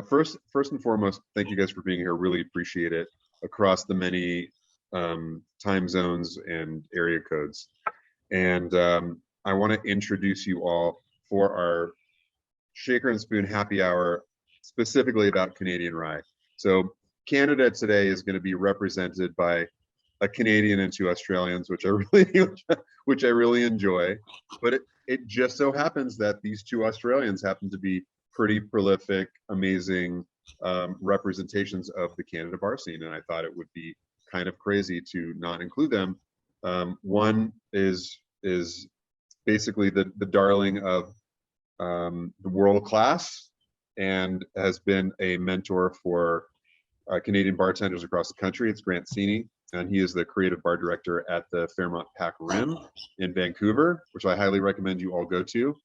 First and foremost, thank you guys for being here. Really appreciate it across the many time zones and area codes. And I want to introduce you all for our Shaker and Spoon happy hour, specifically about Canadian rye. So Canada today is going to be represented by a Canadian and two Australians, which I really enjoy. But it just so happens that these two Australians happen to be pretty prolific, amazing representations of the Canada bar scene, and I thought it would be kind of crazy to not include them. One is basically the darling of the world class and has been a mentor for Canadian bartenders across the country. It's Grant Sceney, and he is the creative bar director at the Fairmont Pack Rim in Vancouver, which I highly recommend you all go to.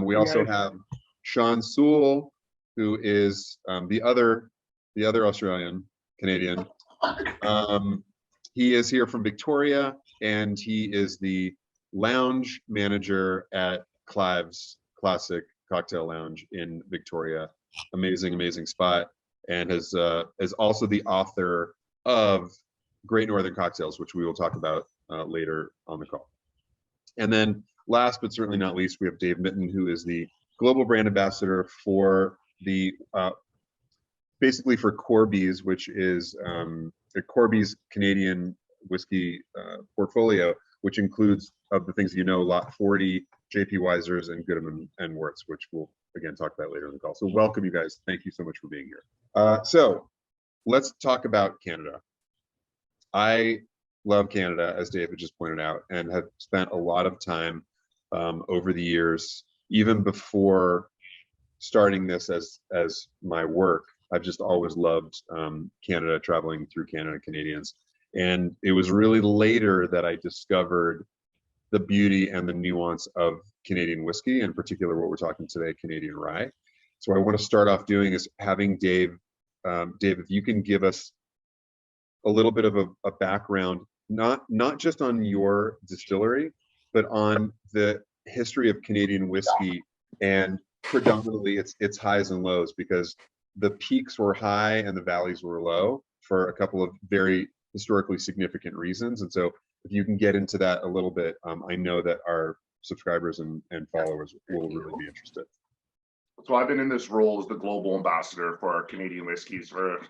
We also have Shawn Soole, who is the other Australian Canadian. He is here from Victoria, and he is the lounge manager at Clive's Classic Cocktail Lounge in Victoria. Amazing spot, and is also the author of Great Northern Cocktails, which we will talk about later on the call. And then last but certainly not least, we have Dave Mitton, who is the global brand ambassador for the basically for Corby's, which is the Corby's Canadian whiskey portfolio, which includes, of the things you know, Lot 40, JP Wiser's, and Goodman and Wirtz, which we'll again talk about later in the call. So welcome, you guys. Thank you so much for being here. So let's talk about Canada. I love Canada, as David just pointed out, and have spent a lot of time over the years, even before starting this as my work. I've just always loved Canada, traveling through Canada, Canadians. And it was really later that I discovered the beauty and the nuance of Canadian whiskey, in particular what we're talking today, Canadian rye. So what I want to start off doing is having Dave, if you can give us a little bit of a background, not just on your distillery, but on the history of Canadian whiskey and predominantly its highs and lows, because the peaks were high and the valleys were low for a couple of very historically significant reasons. And so if you can get into that a little bit, I know that our subscribers and followers will really be interested. So I've been in this role as the global ambassador for our Canadian whiskeys for,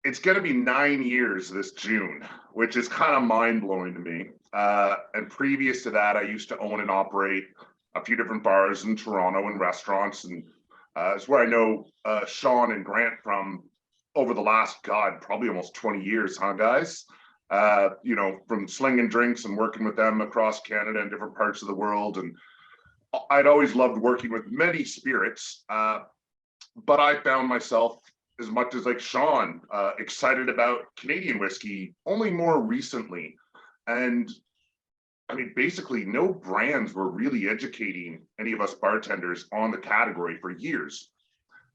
it's going to be 9 years this June, which is kind of mind-blowing to me. And previous to that, I used to own and operate a few different bars in Toronto and restaurants. And it's where I know Shawn and Grant from over the last, probably almost 20 years, huh, guys? You know, from slinging drinks and working with them across Canada and different parts of the world. And I'd always loved working with many spirits, but I found myself, as much as like Shawn, excited about Canadian whiskey only more recently. And I mean, basically no brands were really educating any of us bartenders on the category for years.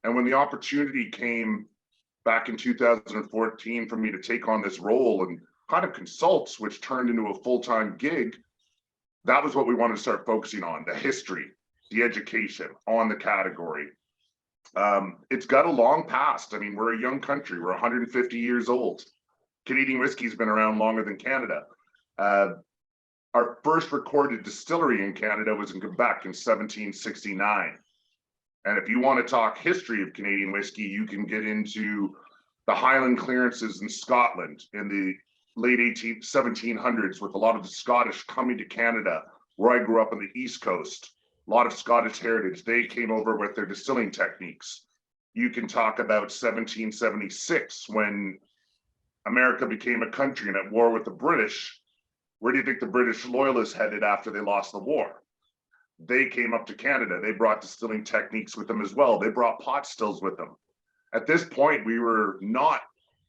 And when the opportunity came back in 2014 for me to take on this role and kind of consult, which turned into a full-time gig, that was what we wanted to start focusing on, the history, the education on the category. It's got a long past. I mean, we're a young country. We're 150 years old. Canadian whiskey's been around longer than Canada. Our first recorded distillery in Canada was in Quebec in 1769. And if you want to talk history of Canadian whiskey, you can get into the Highland clearances in Scotland in the late 1700s, with a lot of the Scottish coming to Canada, where I grew up on the East Coast. A lot of Scottish heritage. They came over with their distilling techniques. You can talk about 1776, when America became a country and at war with the British. Where do you think the British loyalists headed after they lost the war? They came up to Canada. They brought distilling techniques with them as well. They brought pot stills with them. At this point, we were not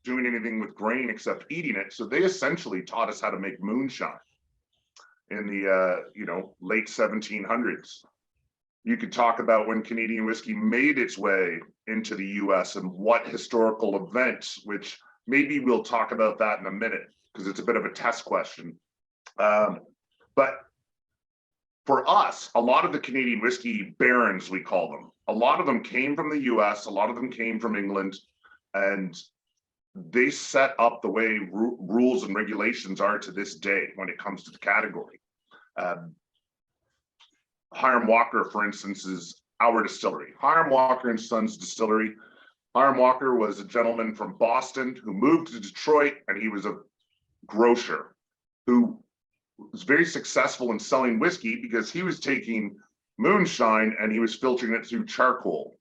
doing anything with grain except eating it. So they essentially taught us how to make moonshine in the late 1700s. You could talk about when Canadian whiskey made its way into the US and what historical events, which maybe we'll talk about that in a minute, because it's a bit of a test question. But for us, a lot of the Canadian whiskey barons, we call them, a lot of them came from the US, a lot of them came from England, and they set up the way rules and regulations are to this day when it comes to the category. Hiram Walker, for instance, is our distillery. Hiram Walker and Sons Distillery. Hiram Walker was a gentleman from Boston who moved to Detroit, and he was a grocer who was very successful in selling whiskey because he was taking moonshine and he was filtering it through charcoal.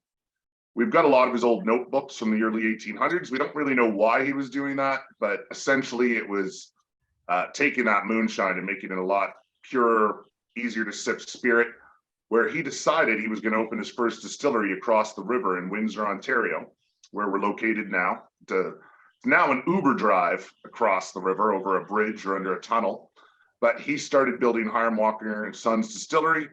We've got a lot of his old notebooks from the early 1800s. We don't really know why he was doing that, but essentially it was taking that moonshine and making it a lot purer, easier to sip spirit, where he decided he was going to open his first distillery across the river in Windsor, Ontario, where we're located now. It's now an Uber drive across the river over a bridge or under a tunnel. But he started building Hiram Walker and Sons Distillery,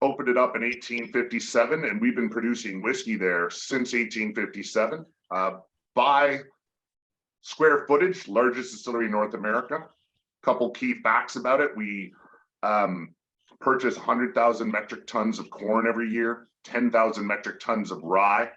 opened it up in 1857, and we've been producing whiskey there since 1857. By square footage, largest distillery in North America. Couple key facts about it: we purchase 100,000 metric tons of corn every year, 10,000 metric tons of rye,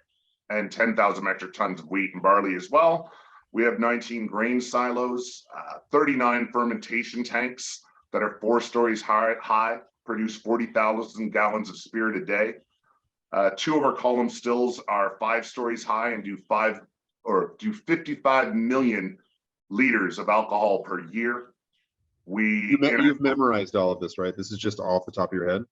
and 10,000 metric tons of wheat and barley as well. We have 19 grain silos, 39 fermentation tanks that are 4 stories high, produce 40,000 gallons of spirit a day. 2 of our column stills are 5 stories high and do 55 million liters of alcohol per year. You've memorized all of this, right? This is just off the top of your head?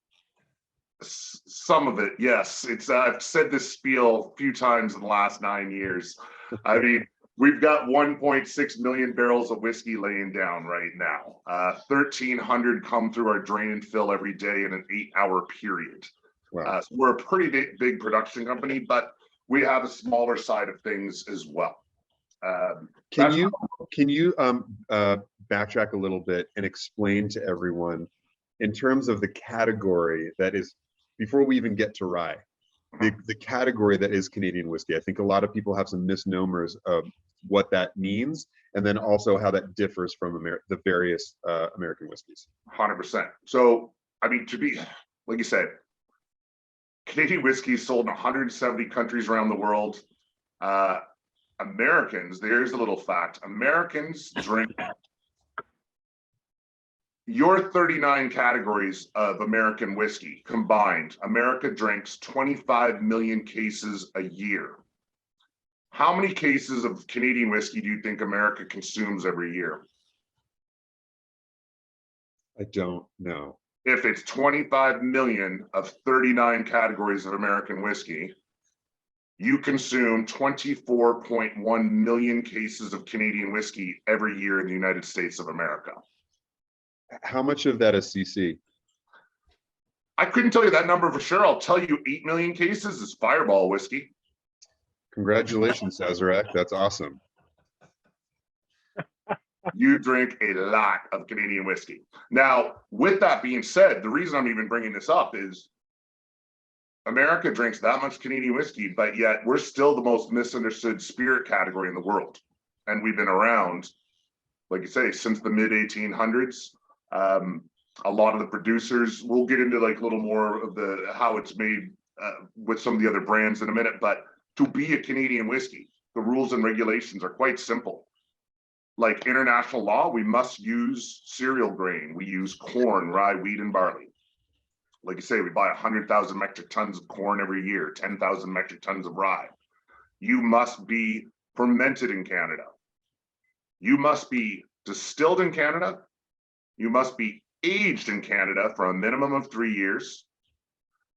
Some of it, yes. I've said this spiel a few times in the last 9 years. I mean, we've got 1.6 million barrels of whiskey laying down right now. 1,300 come through our drain and fill every day in an 8-hour period. Wow. So we're a pretty big production company, but we have a smaller side of things as well. Can you backtrack a little bit and explain to everyone, in terms of the category that is, before we even get to rye, the category that is Canadian whiskey? I think a lot of people have some misnomers of what that means, and then also how that differs from the various American whiskeys. 100%. So, I mean, to be, like you said, Canadian whiskey is sold in 170 countries around the world. Americans, there's a little fact, Americans drink your 39 categories of American whiskey combined. America drinks 25 million cases a year. How many cases of Canadian whiskey do you think America consumes every year? I don't know. If it's 25 million of 39 categories of American whiskey, you consume 24.1 million cases of Canadian whiskey every year in the United States of America. How much of that is CC? I couldn't tell you that number for sure. I'll tell you 8 million cases is Fireball whiskey. Congratulations, Sazerac. That's awesome. You drink a lot of Canadian whiskey. Now, with that being said, the reason I'm even bringing this up is America drinks that much Canadian whiskey, but yet we're still the most misunderstood spirit category in the world. And we've been around, like you say, since the mid 1800s. A lot of the producers, we'll get into like a little more of the how it's made with some of the other brands in a minute, but to be a Canadian whiskey, the rules and regulations are quite simple. Like international law, we must use cereal grain. We use corn, rye, wheat, and barley. Like you say, we buy 100,000 metric tons of corn every year, 10,000 metric tons of rye. You must be fermented in Canada. You must be distilled in Canada. You must be aged in Canada for a minimum of 3 years.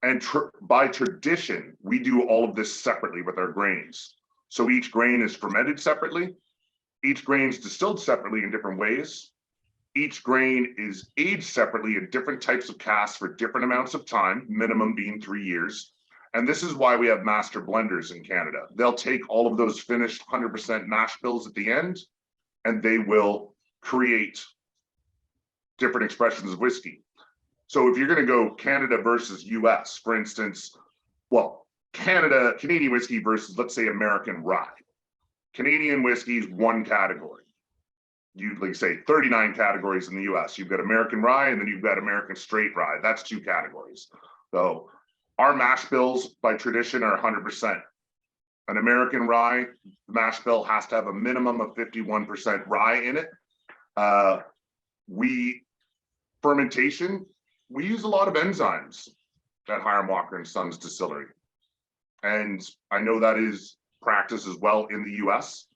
And by tradition, we do all of this separately with our grains. So each grain is fermented separately. Each grain is distilled separately in different ways. Each grain is aged separately in different types of casks for different amounts of time, minimum being 3 years. And this is why we have master blenders in Canada. They'll take all of those finished 100% mash bills at the end, and they will create different expressions of whiskey. So if you're going to go Canada versus US, for instance, well, Canadian whiskey versus, let's say, American rye. Canadian whiskey is one category. You like say 39 categories in the US. You've got American rye, and then you've got American straight rye. That's 2 categories. So Our mash bills by tradition are 100%. An American rye mash bill has to have a minimum of 51% rye in it. Fermentation, we use a lot of enzymes at Hiram Walker and Sons Distillery. And I know that is practice as well in the US.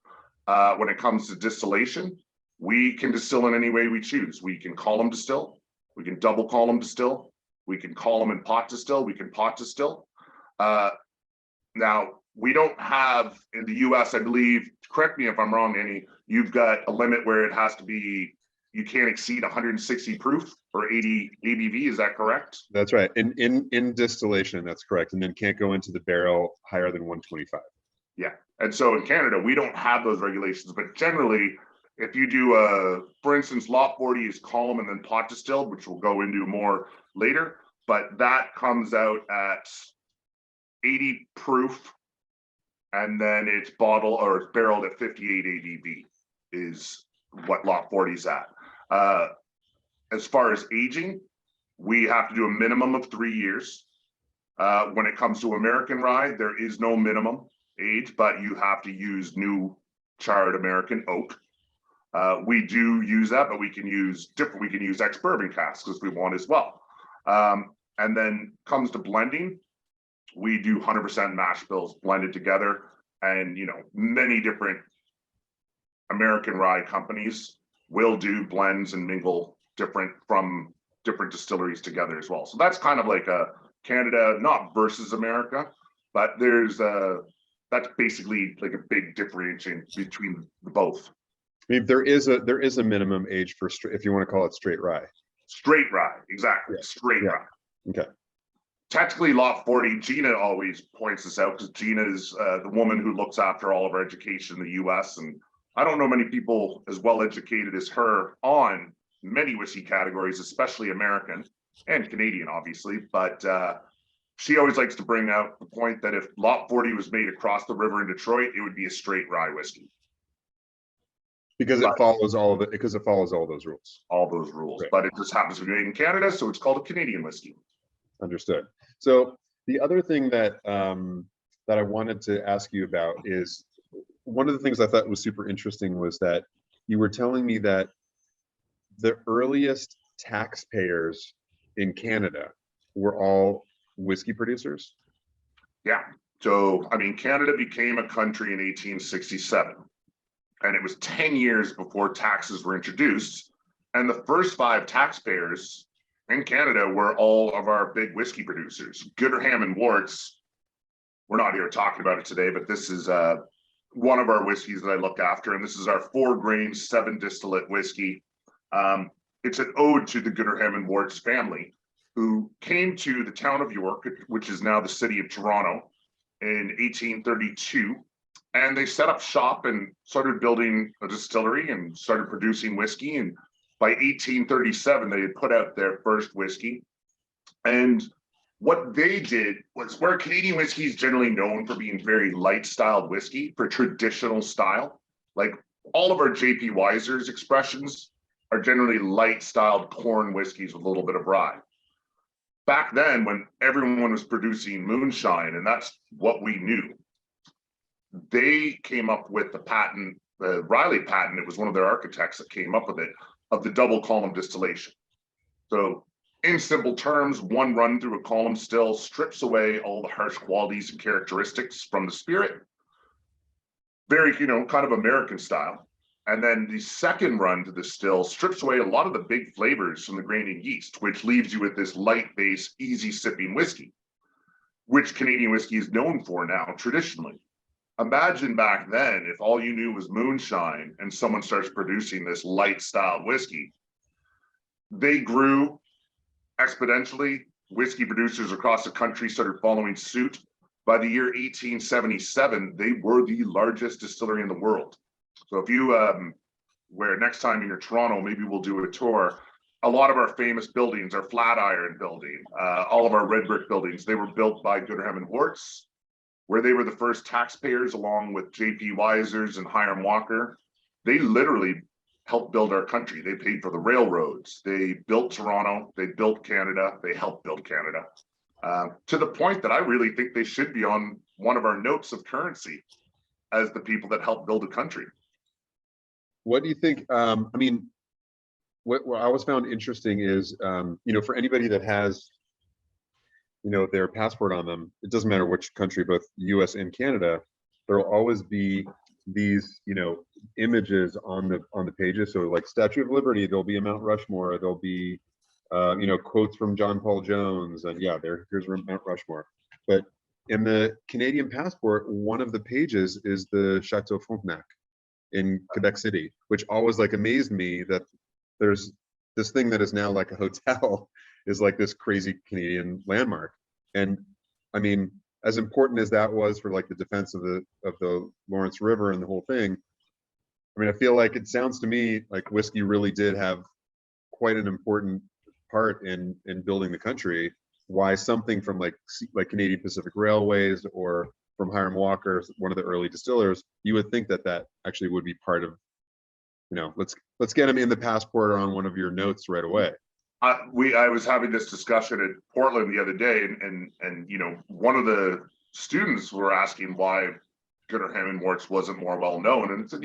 When it comes to distillation, we can distill in any way we choose. We can column distill, we can double column distill, we can column and pot distill, we can pot distill. Now, we don't have in the US, I believe, correct me if I'm wrong, Annie, you've got a limit where it has to be, you can't exceed 160 proof or 80 ABV, is that correct? That's right. In distillation, that's correct. And then can't go into the barrel higher than 125. Yeah. And so in Canada, we don't have those regulations, but generally, if you do for instance, lot 40 is column and then pot distilled, which we'll go into more later, but that comes out at 80 proof, and then it's bottled or it's barreled at 58 ABV is what lot 40 is at. As far as aging, we have to do a minimum of 3 years. When it comes to American rye, there is no minimum age, but you have to use new charred American oak. We do use that, but we can use ex-bourbon casks if we want as well. And then comes to blending, we do 100% mash bills blended together, and many different American rye companies will do blends and mingle from different distilleries together as well. So that's kind of like a Canada, not versus America, but that's basically like a big differentiation between the both. I mean, there is a minimum age for if you want to call it straight rye. Straight rye, exactly. Yeah. Straight rye. Okay. Technically, lot 40, Gina always points this out because Gina is the woman who looks after all of our education in the US. And I don't know many people as well educated as her on many whiskey categories, especially American and Canadian, obviously. But she always likes to bring out the point that if lot 40 was made across the river in Detroit, it would be a straight rye whiskey. Because it follows all those rules. All those rules. Right. But it just happens to be made in Canada, so it's called a Canadian whiskey. Understood. So the other thing that I wanted to ask you about is, one of the things I thought was super interesting was that you were telling me that the earliest taxpayers in Canada were all whiskey producers. Yeah. So, I mean, Canada became a country in 1867, and it was 10 years before taxes were introduced. And the first 5 taxpayers in Canada were all of our big whiskey producers. Gooderham and Worts, we're not here talking about it today, but this is one of our whiskeys that I look after, and this is our 4-grain 7 distillate whiskey. It's an ode to the Gooderham and Worts family, who came to the town of York, which is now the city of Toronto, in 1832. And they set up shop and started building a distillery and started producing whiskey. And by 1837, they had put out their first whiskey. And what they did was, where Canadian whiskey is generally known for being very light styled whiskey, for traditional style, like all of our J.P. Weiser's expressions are generally light styled corn whiskeys with a little bit of rye. Back then, when everyone was producing moonshine, and that's what we knew, they came up with the patent, the Riley patent. It was one of their architects that came up with it, of the double column distillation. So in simple terms, one run through a column still strips away all the harsh qualities and characteristics from the spirit. Very, kind of American style. And then the second run to the still strips away a lot of the big flavors from the grain and yeast, which leaves you with this light base, easy sipping whiskey, which Canadian whiskey is known for now traditionally. Imagine back then if all you knew was moonshine and someone starts producing this light styled whiskey. They grew exponentially. Whiskey producers across the country started following suit. By the year 1877, they were the largest distillery in the world. So if you, where next time you're in Toronto, maybe we'll do a tour. A lot of our famous buildings, our Flatiron building, all of our red brick buildings, they were built by Gooderham and Worts, where they were the first taxpayers along with J.P. Weiser's and Hiram Walker. They literally helped build our country. They paid for the railroads. They built Toronto. They built Canada. They helped build Canada. to the point that I really think they should be on one of our notes of currency as the people that helped build a country. What do you think? I mean, what I always found interesting is, for anybody that has, their passport on them, it doesn't matter which country, both US and Canada, there'll always be these, images on the pages. So like Statue of Liberty, there'll be a Mount Rushmore, there'll be, quotes from John Paul Jones, and yeah, here's Mount Rushmore. But in the Canadian passport, one of the pages is the Chateau Frontenac in Quebec City, which always like amazed me that there's this thing that is now like a hotel is like this crazy Canadian landmark. And I mean, as important as that was for like the defense of the Lawrence River and the whole thing, I mean, I feel like it sounds to me like whiskey really did have quite an important part in building the country. Why something from like Canadian Pacific Railways or from Hiram Walker, one of the early distillers, you would think that actually would be part of, let's get them in the passport or on one of your notes right away. I was having this discussion at Portland the other day, and one of the students were asking why Gooderham and Worts wasn't more well known, and it said,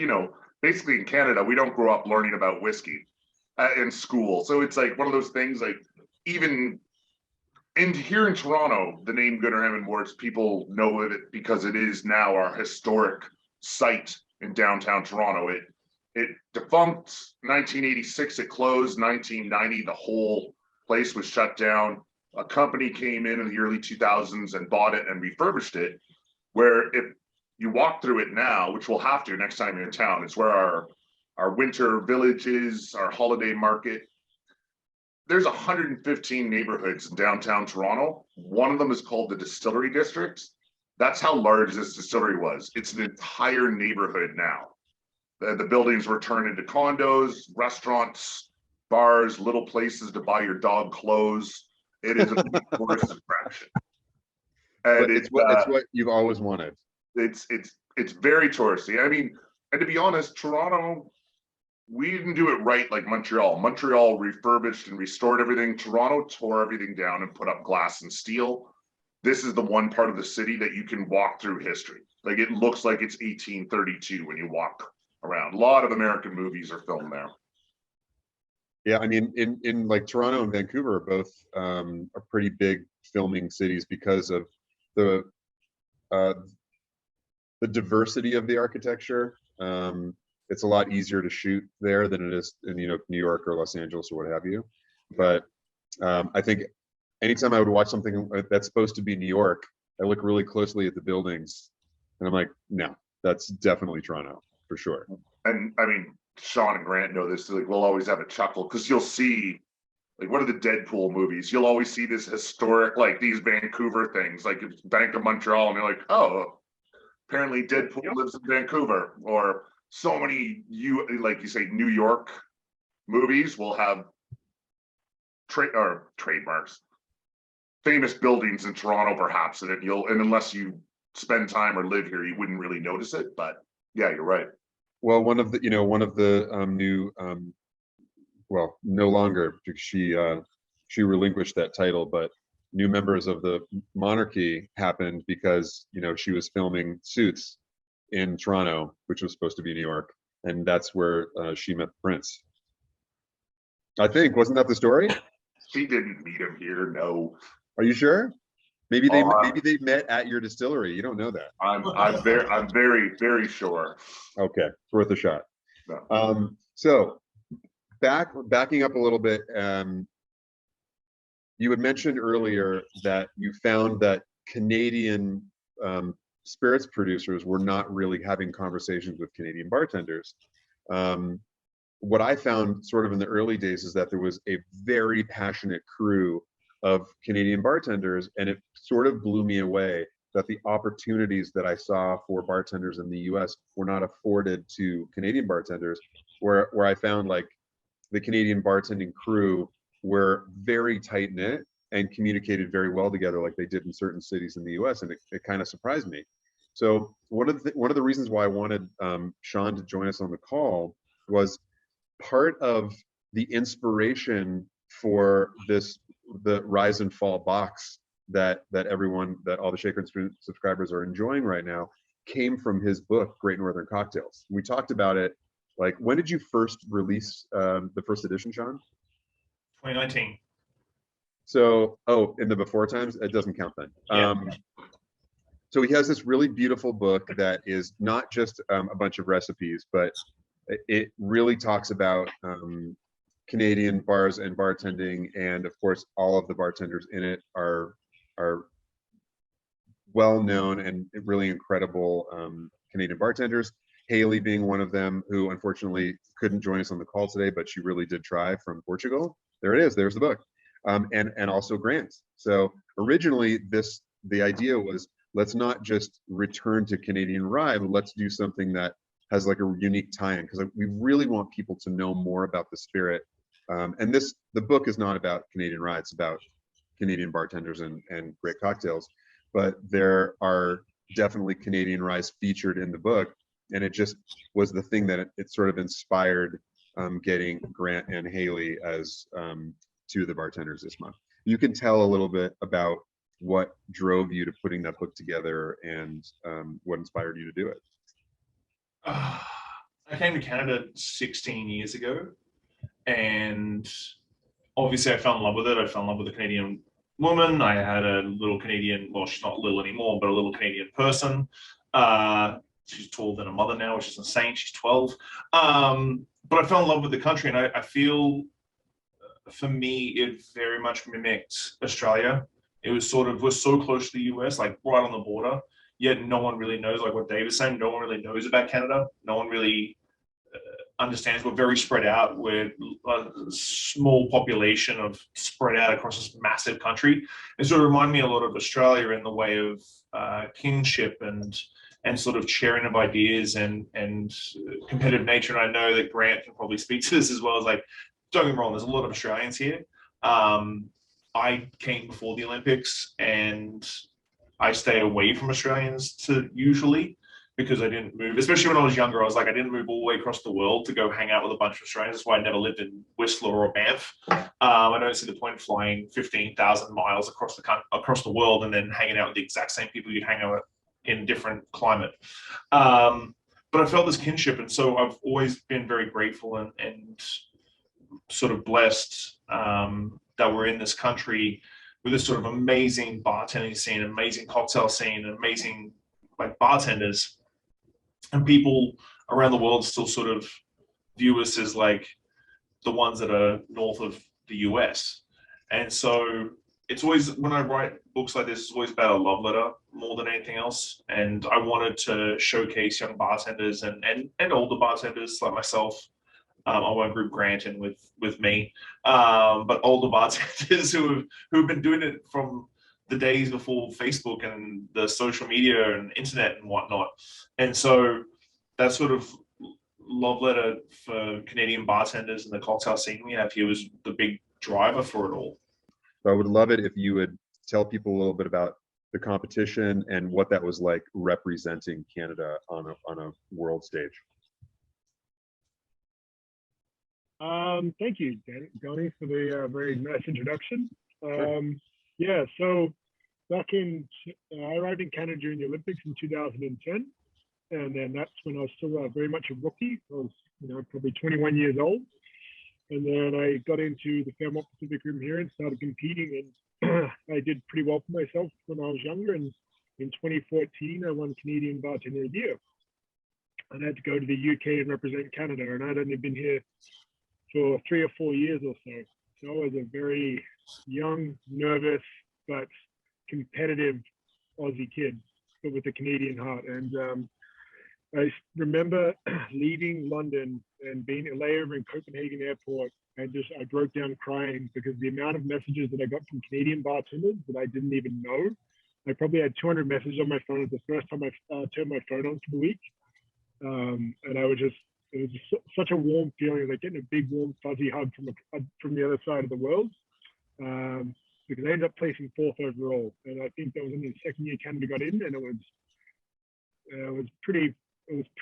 basically in Canada we don't grow up learning about whiskey in school, so it's like one of those things. Like even here in Toronto, the name Gooderham and Worts, people know it because it is now our historic site in downtown Toronto. It defunct 1986, it closed 1990, the whole place was shut down. A company came in the early 2000s and bought it and refurbished it, where if you walk through it now, which we'll have to next time you're in town, it's where our winter village is, our holiday market. There's 115 neighborhoods in downtown Toronto. One of them is called the Distillery District. That's how large this distillery was. It's an entire neighborhood now. The buildings were turned into condos, restaurants, bars, little places to buy your dog clothes. It is a tourist attraction, and it's what you've always wanted. It's very touristy. I mean, and to be honest, Toronto, we didn't do it right like Montreal. Montreal refurbished and restored everything. Toronto tore everything down and put up glass and steel. This is the one part of the city that you can walk through history. Like it looks like it's 1832 when you walk around. A lot of American movies are filmed there. Yeah, I mean, in like Toronto and Vancouver are both are pretty big filming cities because of the diversity of the architecture. It's a lot easier to shoot there than it is in New York or Los Angeles or what have you. But I think anytime I would watch something that's supposed to be New York, I look really closely at the buildings, and I'm like, no, that's definitely Toronto for sure. And I mean, Shawn and Grant know this. Like, we'll always have a chuckle because you'll see, like, one of the Deadpool movies. You'll always see this historic, like these Vancouver things, like it's Bank of Montreal, and you're like, oh, apparently Deadpool lives in Vancouver. Or so many like you say, New York movies will have trademarks, famous buildings in Toronto, perhaps, and unless you spend time or live here, you wouldn't really notice it. But yeah, you're right. Well, one of the new well, no longer because she relinquished that title, but new members of the monarchy happened because she was filming Suits in Toronto, which was supposed to be New York, and that's where she met the prince. I think, wasn't that the story? She didn't meet him here. No. Are you sure? Maybe they met at your distillery. You don't know that. I'm very, very sure. Okay, it's worth a shot. No. So backing up a little bit, you had mentioned earlier that you found that Canadian spirits producers were not really having conversations with Canadian bartenders. What I found sort of in the early days is that there was a very passionate crew of Canadian bartenders, and it sort of blew me away that the opportunities that I saw for bartenders in the US were not afforded to Canadian bartenders, where I found like the Canadian bartending crew were very tight knit and communicated very well together like they did in certain cities in the US, and it kind of surprised me. So one of the reasons why I wanted Shawn to join us on the call was part of the inspiration for the Rise and Fall box that all the Shaker and Spoon subscribers are enjoying right now came from his book, Great Northern Cocktails. We talked about it. Like, when did you first release the first edition, Shawn? 2019. So, oh, in the before times, it doesn't count then. Yeah. So he has this really beautiful book that is not just a bunch of recipes, but it really talks about Canadian bars and bartending, and of course, all of the bartenders in it are well known and really incredible Canadian bartenders. Haley being one of them, who unfortunately couldn't join us on the call today, but she really did try, from Portugal. There it is. There's the book, and also Grant. So originally, the idea was, let's not just return to Canadian rye, but let's do something that has like a unique tie-in, because we really want people to know more about the spirit. And the book is not about Canadian rye; it's about Canadian bartenders and great cocktails. But there are definitely Canadian ryes featured in the book, and it just was the thing that it sort of inspired getting Grant and Haley as two of the bartenders this month. You can tell a little bit about what drove you to putting that book together and what inspired you to do it. I came to Canada 16 years ago, and obviously I fell in love with it. I fell in love with a Canadian woman. I had a little Canadian, well, she's not little anymore, but a little Canadian person. She's taller than her mother now, which is insane. She's 12. But I fell in love with the country, and I feel, for me, it very much mimicked Australia. It was we're so close to the US, like right on the border, yet no one really knows, like what Dave is saying, no one really knows about Canada. No one really understands. We're very spread out. We're a small population of spread out across this massive country. It sort of reminded me a lot of Australia in the way of kinship and sort of sharing of ideas and competitive nature. And I know that Grant can probably speak to this as well. As like, don't get me wrong, there's a lot of Australians here. I came before the Olympics, and I stay away from Australians usually, because I didn't move, especially when I was younger. I was like, I didn't move all the way across the world to go hang out with a bunch of Australians. That's why I never lived in Whistler or Banff. I don't see the point of flying 15,000 miles across the world and then hanging out with the exact same people you'd hang out with in different climate. But I felt this kinship, and so I've always been very grateful and sort of blessed that we're in this country with this sort of amazing bartending scene, amazing cocktail scene, amazing like bartenders, and people around the world still sort of view us as like the ones that are north of the US. And so it's always, when I write books like this, it's always about a love letter more than anything else. And I wanted to showcase young bartenders and older bartenders like myself. I won't group Grant in with me, but older bartenders who've been doing it from the days before Facebook and the social media and internet and whatnot. And so that sort of love letter for Canadian bartenders and the cocktail scene we have here was the big driver for it all. So I would love it if you would tell people a little bit about the competition and what that was like representing Canada on a world stage. Thank you, Johnny, for the very nice introduction. Sure. Yeah, so I arrived in Canada during the Olympics in 2010, and then that's when I was still very much a rookie. I was, probably 21 years old, and then I got into the Fairmont Pacific Rim here and started competing, and I did pretty well for myself when I was younger. And in 2014, I won Canadian Bartender of the Year, and I had to go to the UK and represent Canada, and I'd only been here for 3 or 4 years or so. So I was a very young, nervous, but competitive Aussie kid, but with a Canadian heart. And I remember leaving London and being layover in Copenhagen airport, and I broke down crying because the amount of messages that I got from Canadian bartenders that I didn't even know. I probably had 200 messages on my phone. It was the first time I turned my phone on for the week. And it was just such a warm feeling, like getting a big, warm, fuzzy hug from the other side of the world. Because I ended up placing 4th overall, and I think that was in the second year Canada got in, and it was pretty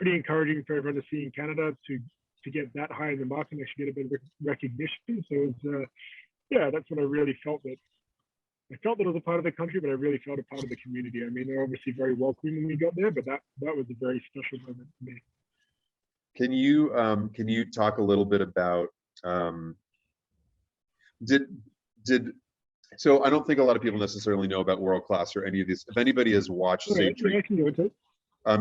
encouraging for everyone to see in Canada to get that high in the market and actually get a bit of recognition. So it was, that's what I really felt, that I felt that I was a part of the country, but I really felt a part of the community. I mean, they're obviously very welcoming when we got there, but that was a very special moment for me. Can you talk a little bit about did so I don't think a lot of people necessarily know about World Class or any of these. If anybody has watched, say, Yeah, I can go into it.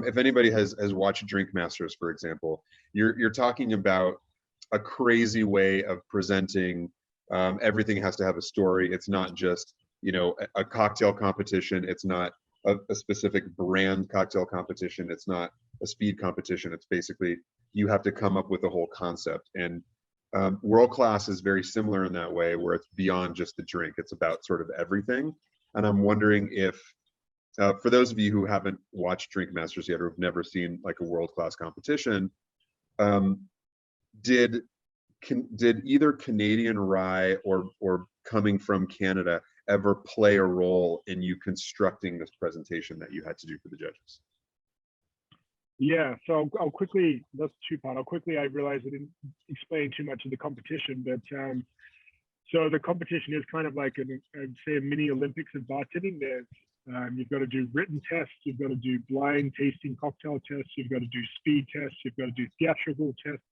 If anybody has watched Drink Masters, for example, you're talking about a crazy way of presenting. Everything has to have a story. It's not just, you know, a cocktail competition. It's not a specific brand cocktail competition. It's not a speed competition. It's basically you have to come up with a whole concept. And World Class is very similar in that way, where it's beyond just the drink. It's about sort of everything. And I'm wondering if, for those of you who haven't watched Drink Masters yet or have never seen like a world class competition, did either Canadian rye or coming from Canada ever play a role in you constructing this presentation that you had to do for the judges? Yeah, so I'll quickly, that's two-part. I realized I didn't explain too much of the competition, but so the competition is kind of like I'd say a mini Olympics of bartending. There's you've got to do written tests, you've got to do blind tasting cocktail tests, you've got to do speed tests, you've got to do theatrical tests,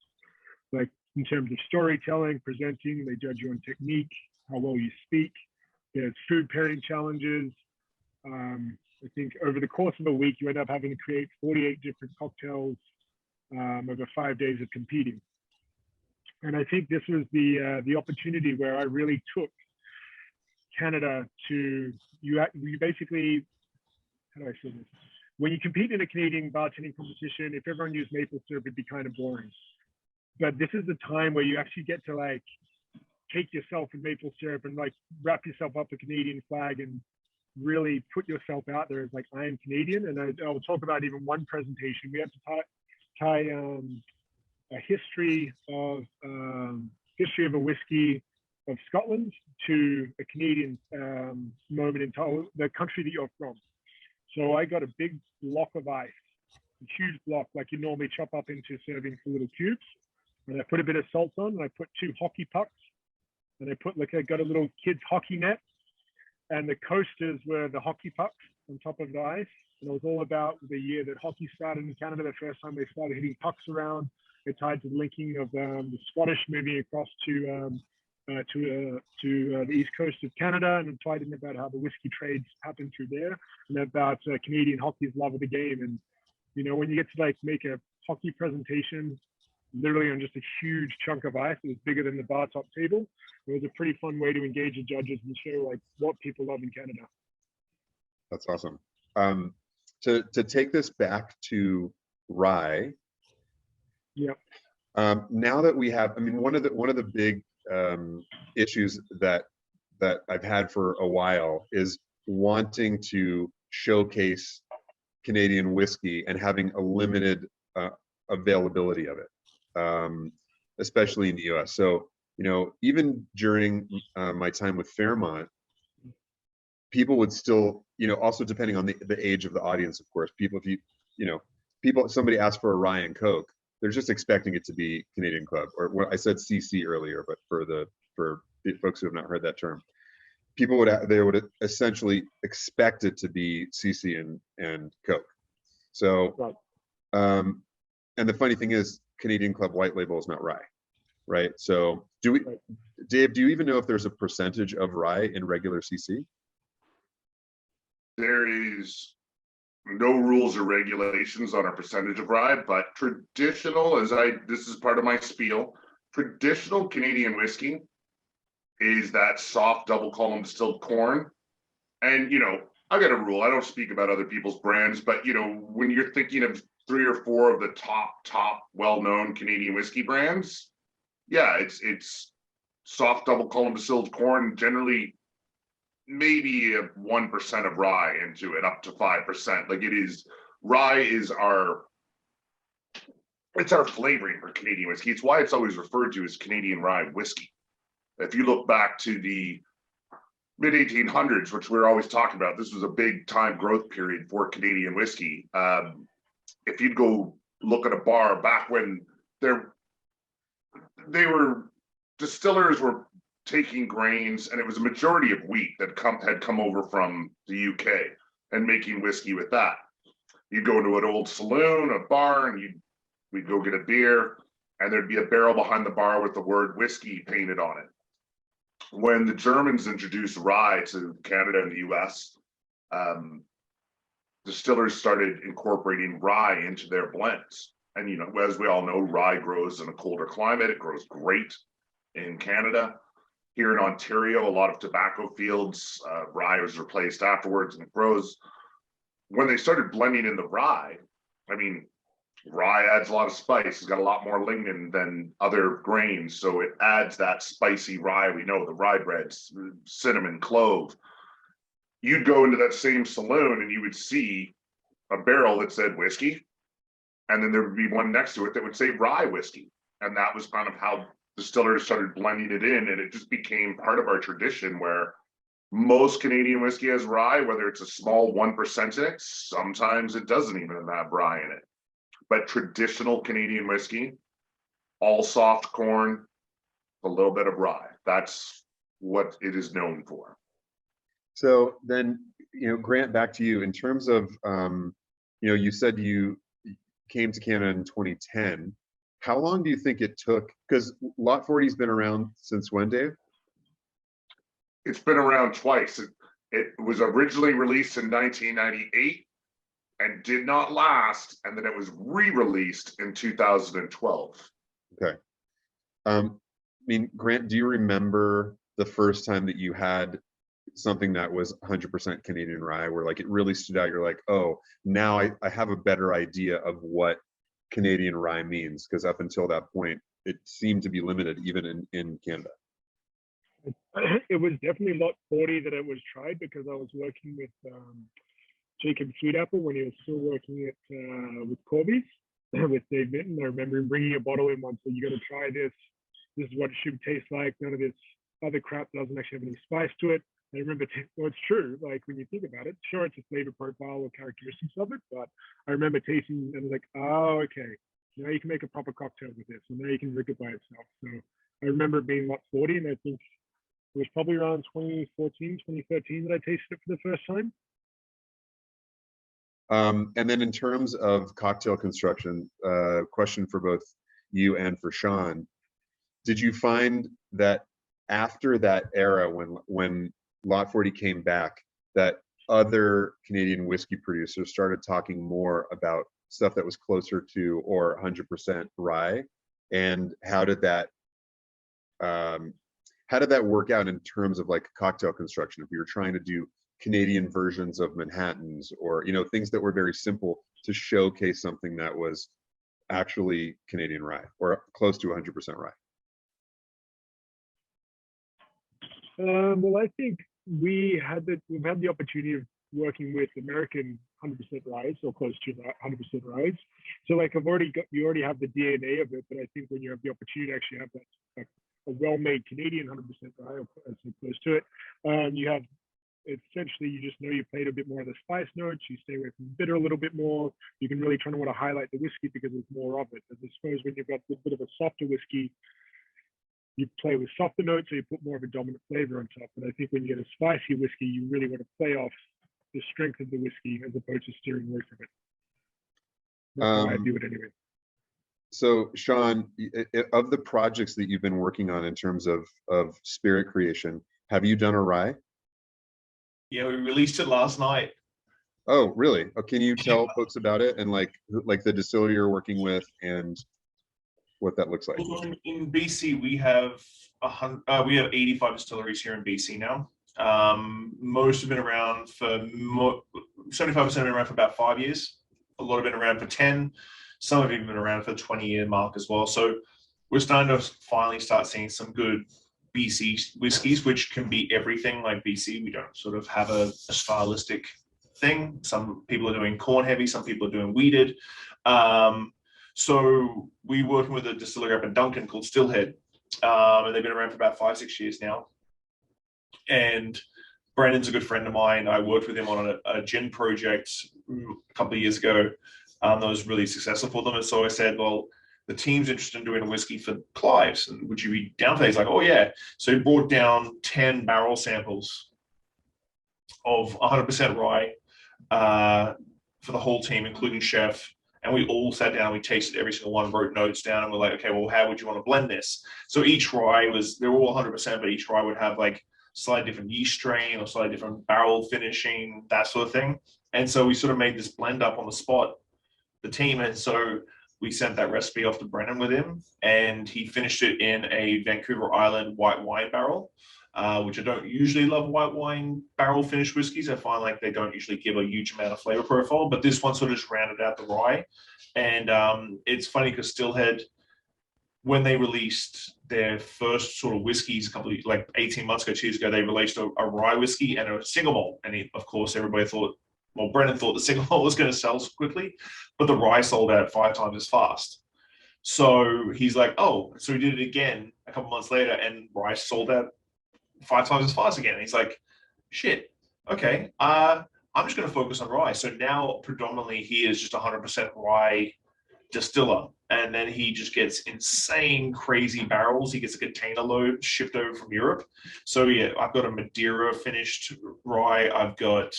like in terms of storytelling, presenting. They judge you on technique, how well you speak. There's food pairing challenges. I think over the course of a week, you end up having to create 48 different cocktails over 5 days of competing. And I think this was the opportunity where I really took Canada to, you basically, how do I say this? When you compete in a Canadian bartending competition, if everyone used maple syrup, it'd be kind of boring. But this is the time where you actually get to like take yourself in maple syrup and like wrap yourself up a Canadian flag and really put yourself out there as like, I am Canadian. And I'll talk about even one presentation. We had to tie a history of a whiskey of Scotland to a Canadian moment in time, the country that you're from. So I got a big block of ice, a huge block like you normally chop up into serving for little cubes. And I put a bit of salt on, and I put 2 hockey pucks, and I got a little kid's hockey net, and the coasters were the hockey pucks on top of the ice. And it was all about the year that hockey started in Canada, the first time they started hitting pucks around. It tied to the linking of the Scottish moving across to the east coast of Canada, and it tied in about how the whiskey trades happened through there, and about Canadian hockey's love of the game. And you know, when you get to like make a hockey presentation literally on just a huge chunk of ice that was bigger than the bar top table, it was a pretty fun way to engage the judges and show like what people love in Canada. That's awesome. To take this back to rye. Yeah. Now that we have, I mean, one of the big issues that I've had for a while is wanting to showcase Canadian whiskey and having a limited availability of it, especially in the US. So, you know, even during my time with Fairmont, people would still, you know, also depending on the age of the audience, of course, people, if somebody asked for a rye and Coke, they're just expecting it to be Canadian Club, or what I said CC earlier, but for the folks who have not heard that term, people would essentially expect it to be CC and Coke. So, and the funny thing is, Canadian Club White Label is not rye, right? So, Dave, do you even know if there's a percentage of rye in regular CC? There is no rules or regulations on a percentage of rye, but traditional, this is part of my spiel, traditional Canadian whiskey is that soft double column distilled corn. And, you know, I got a rule. I don't speak about other people's brands, but, you know, when you're thinking of 3 or 4 of the top well-known Canadian whiskey brands, yeah, it's soft double column distilled corn, generally maybe 1% of rye into it, up to 5%. Like it is, rye is our flavoring for Canadian whiskey. It's why it's always referred to as Canadian rye whiskey. If you look back to the mid 1800s, which we're always talking about, this was a big time growth period for Canadian whiskey. If you'd go look at a bar back when distillers were taking grains, and it was a majority of wheat that had come over from the UK and making whiskey with that. You'd go into an old saloon, a bar, and we'd go get a beer, and there'd be a barrel behind the bar with the word whiskey painted on it. When the Germans introduced rye to Canada and the US, distillers started incorporating rye into their blends. And, you know, as we all know, rye grows in a colder climate. It grows great in Canada. Here in Ontario, a lot of tobacco fields, rye was replaced afterwards and it grows. When they started blending in the rye, I mean, rye adds a lot of spice. It's got a lot more lignin than other grains. So it adds that spicy rye. We know the rye breads, cinnamon, clove. You'd go into that same saloon and you would see a barrel that said whiskey. And then there would be one next to it that would say rye whiskey. And that was kind of how distillers started blending it in. And it just became part of our tradition where most Canadian whiskey has rye, whether it's a small 1% in it, sometimes it doesn't even have rye in it. But traditional Canadian whiskey, all soft corn, a little bit of rye. That's what it is known for. So then, you know, Grant, back to you in terms of, you know, you said you came to Canada in 2010. How long do you think it took? Because Lot 40's been around since when, Dave? It's been around twice. It was originally released in 1998 and did not last, and then it was re-released in 2012. Okay. I mean, Grant, do you remember the first time that you had something that was 100% Canadian rye, where like it really stood out? You're like, oh, now I have a better idea of what Canadian rye means, because up until that point, it seemed to be limited even in Canada. It was definitely Lot 40 that it was tried, because I was working with Jacob Sweetapple when he was still working at with Corby's with Dave Mitton. I remember him bringing a bottle in once, so you got to try this. This is what it should taste like. None of this other crap doesn't actually have any spice to it. I remember, well, it's true. Like when you think about it, sure, it's a flavor profile or characteristics of it, but I remember tasting and like, oh, okay, now you can make a proper cocktail with this, and now you can drink it by itself. So I remember it being Lot 40, and I think it was probably around 2014, 2013 that I tasted it for the first time. And then in terms of cocktail construction, question for both you and for Shawn, did you find that after that era, when Lot 40 came back, that other Canadian whiskey producers started talking more about stuff that was closer to or 100% rye? And how did that work out in terms of like cocktail construction? If you were trying to do Canadian versions of Manhattans, or, you know, things that were very simple to showcase something that was actually Canadian rye or close to 100% rye? Well, I think we've had the opportunity of working with American 100% rye, or close to 100% rye. So like you already have the DNA of it, but I think when you have the opportunity to actually have that, like, a well-made Canadian 100% rye, or close to it, you have, essentially, you just know you played a bit more of the spice notes, you stay away from bitter a little bit more, you can really try to want to highlight the whiskey because there's more of it. As I suppose when you've got a bit of a softer whiskey, you play with softer notes, so you put more of a dominant flavor on top. But I think when you get a spicy whiskey, you really want to play off the strength of the whiskey as opposed to steering away from it. That's how I view it anyway. So Shawn, of the projects that you've been working on in terms of spirit creation, have you done a rye? Yeah, we released it last night. Oh, really? Oh, can you tell folks about it and like the distillery you're working with and what that looks like? In BC, we have 85 distilleries here in BC now. Most have been around for 75% have been around for about 5 years. A lot have been around for 10. Some have even been around for the 20-year mark as well. So we're starting to finally start seeing some good BC whiskies, which can be everything. Like BC, we don't sort of have a stylistic thing. Some people are doing corn heavy, some people are doing wheated. So we working with a distillery up in Duncan called Stillhead, and they've been around for about 5-6 years now. And Brandon's a good friend of mine. I worked with him on a gin project a couple of years ago that was really successful for them. And so I said, well, the team's interested in doing a whiskey for Clive's, and would you be down for that? He's like, oh yeah. So he brought down 10 barrel samples of 100% rye for the whole team, including chef. And we all sat down, we tasted every single one, wrote notes down, and we're like, okay, well, how would you want to blend this? So each rye they were all 100%, but each rye would have like slightly different yeast strain or slightly different barrel finishing, that sort of thing. And so we sort of made this blend up on the spot, the team. And so we sent that recipe off to Brennan with him, and he finished it in a Vancouver Island white wine barrel, which I don't usually love white wine barrel finished whiskeys. I find like they don't usually give a huge amount of flavor profile, but this one sort of just rounded out the rye. And it's funny because Stillhead, when they released their first sort of whiskeys like 18 months ago, 2 years ago, they released a rye whiskey and a single malt. And of course, everybody thought, well, Brennan thought the single malt was going to sell quickly, but the rye sold out 5 times as fast. So he's like, oh, so he did it again a couple months later, and rye sold out 5 times as fast again. And he's like, shit, okay, I'm just going to focus on rye. So now predominantly he is just 100% rye distiller. And then he just gets insane, crazy barrels. He gets a container load shipped over from Europe. So yeah, I've got a Madeira finished rye. I've got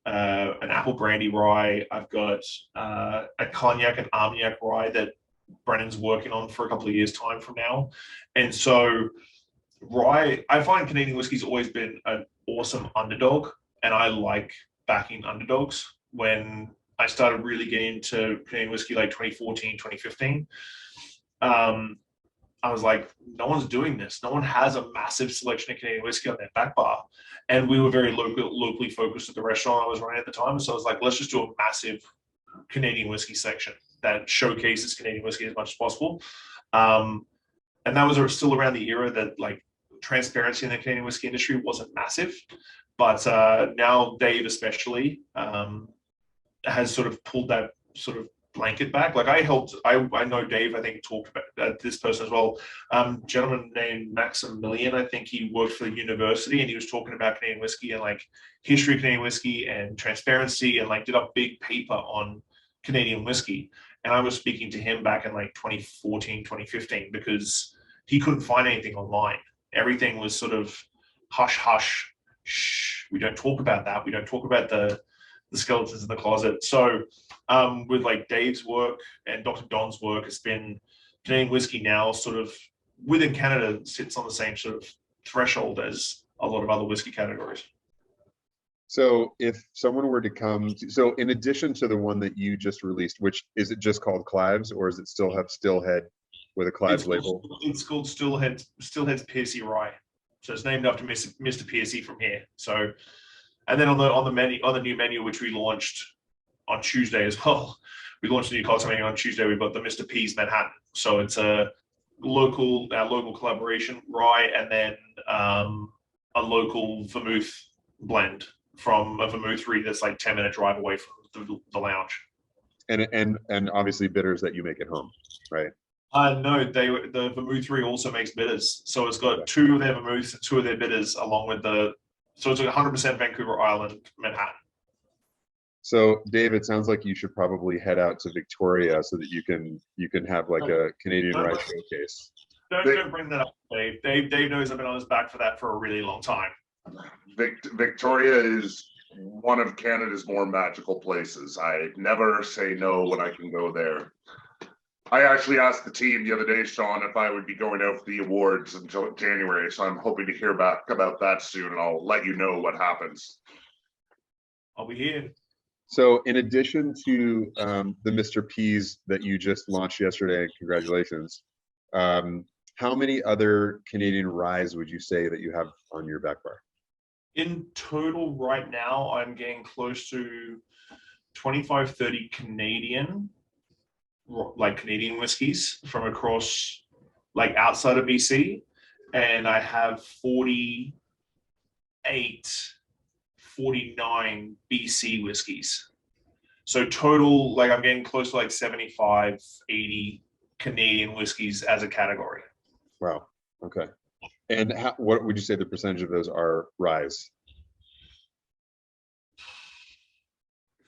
an apple brandy rye. I've got a cognac and Armagnac rye that Brennan's working on for a couple of years' time from now. And so rye, I find Canadian whiskey's always been an awesome underdog, and I like backing underdogs. When I started really getting into Canadian whiskey like 2014, 2015, I was like, no one's doing this. No one has a massive selection of Canadian whiskey on their back bar. And we were very locally focused at the restaurant I was running at the time. So I was like, let's just do a massive Canadian whiskey section that showcases Canadian whiskey as much as possible. And that was still around the era that like transparency in the Canadian whiskey industry wasn't massive. But now Dave especially has sort of pulled that sort of blanket back. Like I know Dave, I think, talked about this person as well. Gentleman named Maximilian, I think he worked for the university, and he was talking about Canadian whiskey and like history of Canadian whiskey and transparency, and like did a big paper on Canadian whiskey. And I was speaking to him back in like 2014, 2015, because he couldn't find anything online. Everything was sort of hush, hush, shh. We don't talk about that. We don't talk about the skeletons in the closet. So with like Dave's work and Dr. Don's work, it's been Canadian whiskey now sort of within Canada sits on the same sort of threshold as a lot of other whiskey categories. So if someone were to come, so in addition to the one that you just released, which is it just called Clive's, or is it still have Stillhead with a Clive's label? It's called Stillhead's Piercy Rye. So it's named after Mr. Piercy from here. So, and then on the new menu, which we launched on Tuesday as well, we launched a new cocktail menu on Tuesday. We've got the Mr. P's Manhattan. So it's a local collaboration rye, and then a local vermouth blend from a vermouthery that's like 10-minute drive away from the lounge. And obviously bitters that you make at home, right? No, the vermouthery also makes bitters. So it's got 2 of their vermouths and 2 of their bitters, along with so it's 100% Vancouver Island, Manhattan. So Dave, it sounds like you should probably head out to Victoria so that you can have like a Canadian rye showcase. Don't bring that up, Dave. Dave knows I've been on his back for that for a really long time. Victoria is one of Canada's more magical places. I never say no when I can go there. I actually asked the team the other day, Shawn, if I would be going out for the awards until January. So I'm hoping to hear back about that soon, and I'll let you know what happens. I'll be here. So in addition to the Mr. P's that you just launched yesterday, congratulations. How many other Canadian ryes would you say that you have on your back bar? In total right now, I'm getting close to 25, 30 Canadian whiskeys from across, like outside of BC. And I have 49 BC whiskeys. So total, like I'm getting close to like 75, 80 Canadian whiskeys as a category. Wow. Okay. And what would you say the percentage of those are ryes? If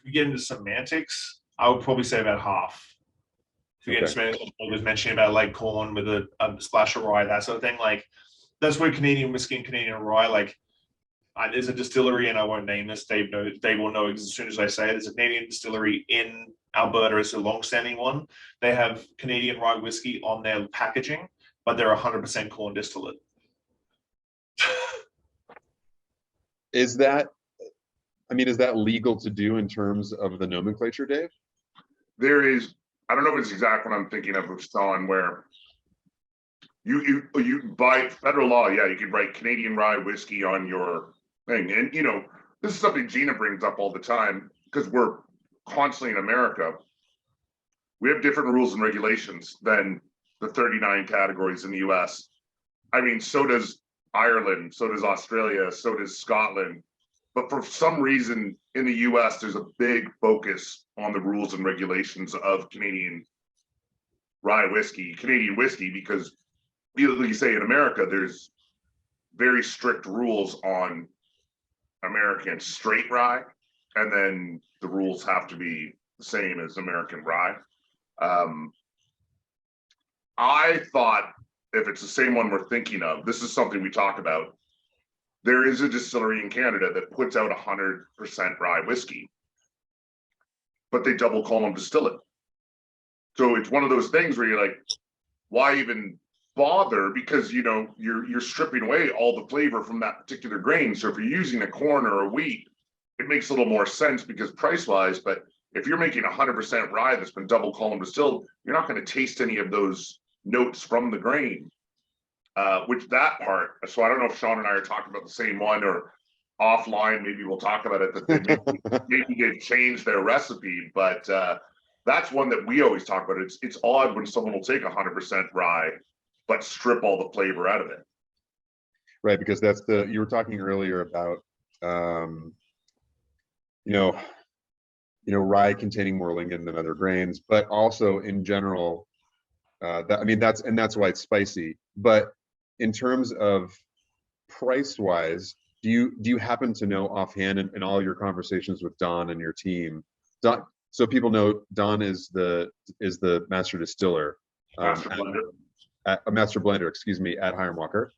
we get into semantics, I would probably say about half. If you get was mentioning about like corn with a splash of rye, that sort of thing. Like that's where Canadian whiskey and Canadian rye, like there's a distillery, and I won't name this. Dave will know as soon as I say it. There's a Canadian distillery in Alberta. It's a long-standing one. They have Canadian rye whiskey on their packaging, but they're 100% corn distillate. Is that legal to do in terms of the nomenclature, Dave? There is, I don't know if it's exact what I'm thinking of Shawn, where you by federal law, yeah, you could write Canadian rye whiskey on your thing. And you know, this is something Gina brings up all the time because we're constantly in America. We have different rules and regulations than the 39 categories in the US. I mean, so does Ireland, so does Australia, so does Scotland. But for some reason in the US, there's a big focus on the rules and regulations of Canadian whiskey, because like you say, in America, there's very strict rules on American straight rye, and then the rules have to be the same as American rye. I thought if it's the same one we're thinking of, this is something we talk about. There is a distillery in Canada that puts out 100% rye whiskey, but they double column distill it. So it's one of those things where you're like, why even bother? Because you know you're stripping away all the flavor from that particular grain. So if you're using a corn or a wheat, it makes a little more sense because price wise. But if you're making 100% rye that's been double column distilled, you're not going to taste any of those notes from the grain. Which that part. So I don't know if Shawn and I are talking about the same one, or offline. Maybe we'll talk about it. That maybe they've changed their recipe, but that's one that we always talk about. It's odd when someone will take 100% rye but strip all the flavor out of it. Right, because that's you were talking earlier about rye containing more lignin than other grains, but also in general, that's why it's spicy. But in terms of price wise, do you happen to know offhand in all your conversations with Don and your team, so people know Don is the master distiller, a master blender, excuse me, at Hiram Walker.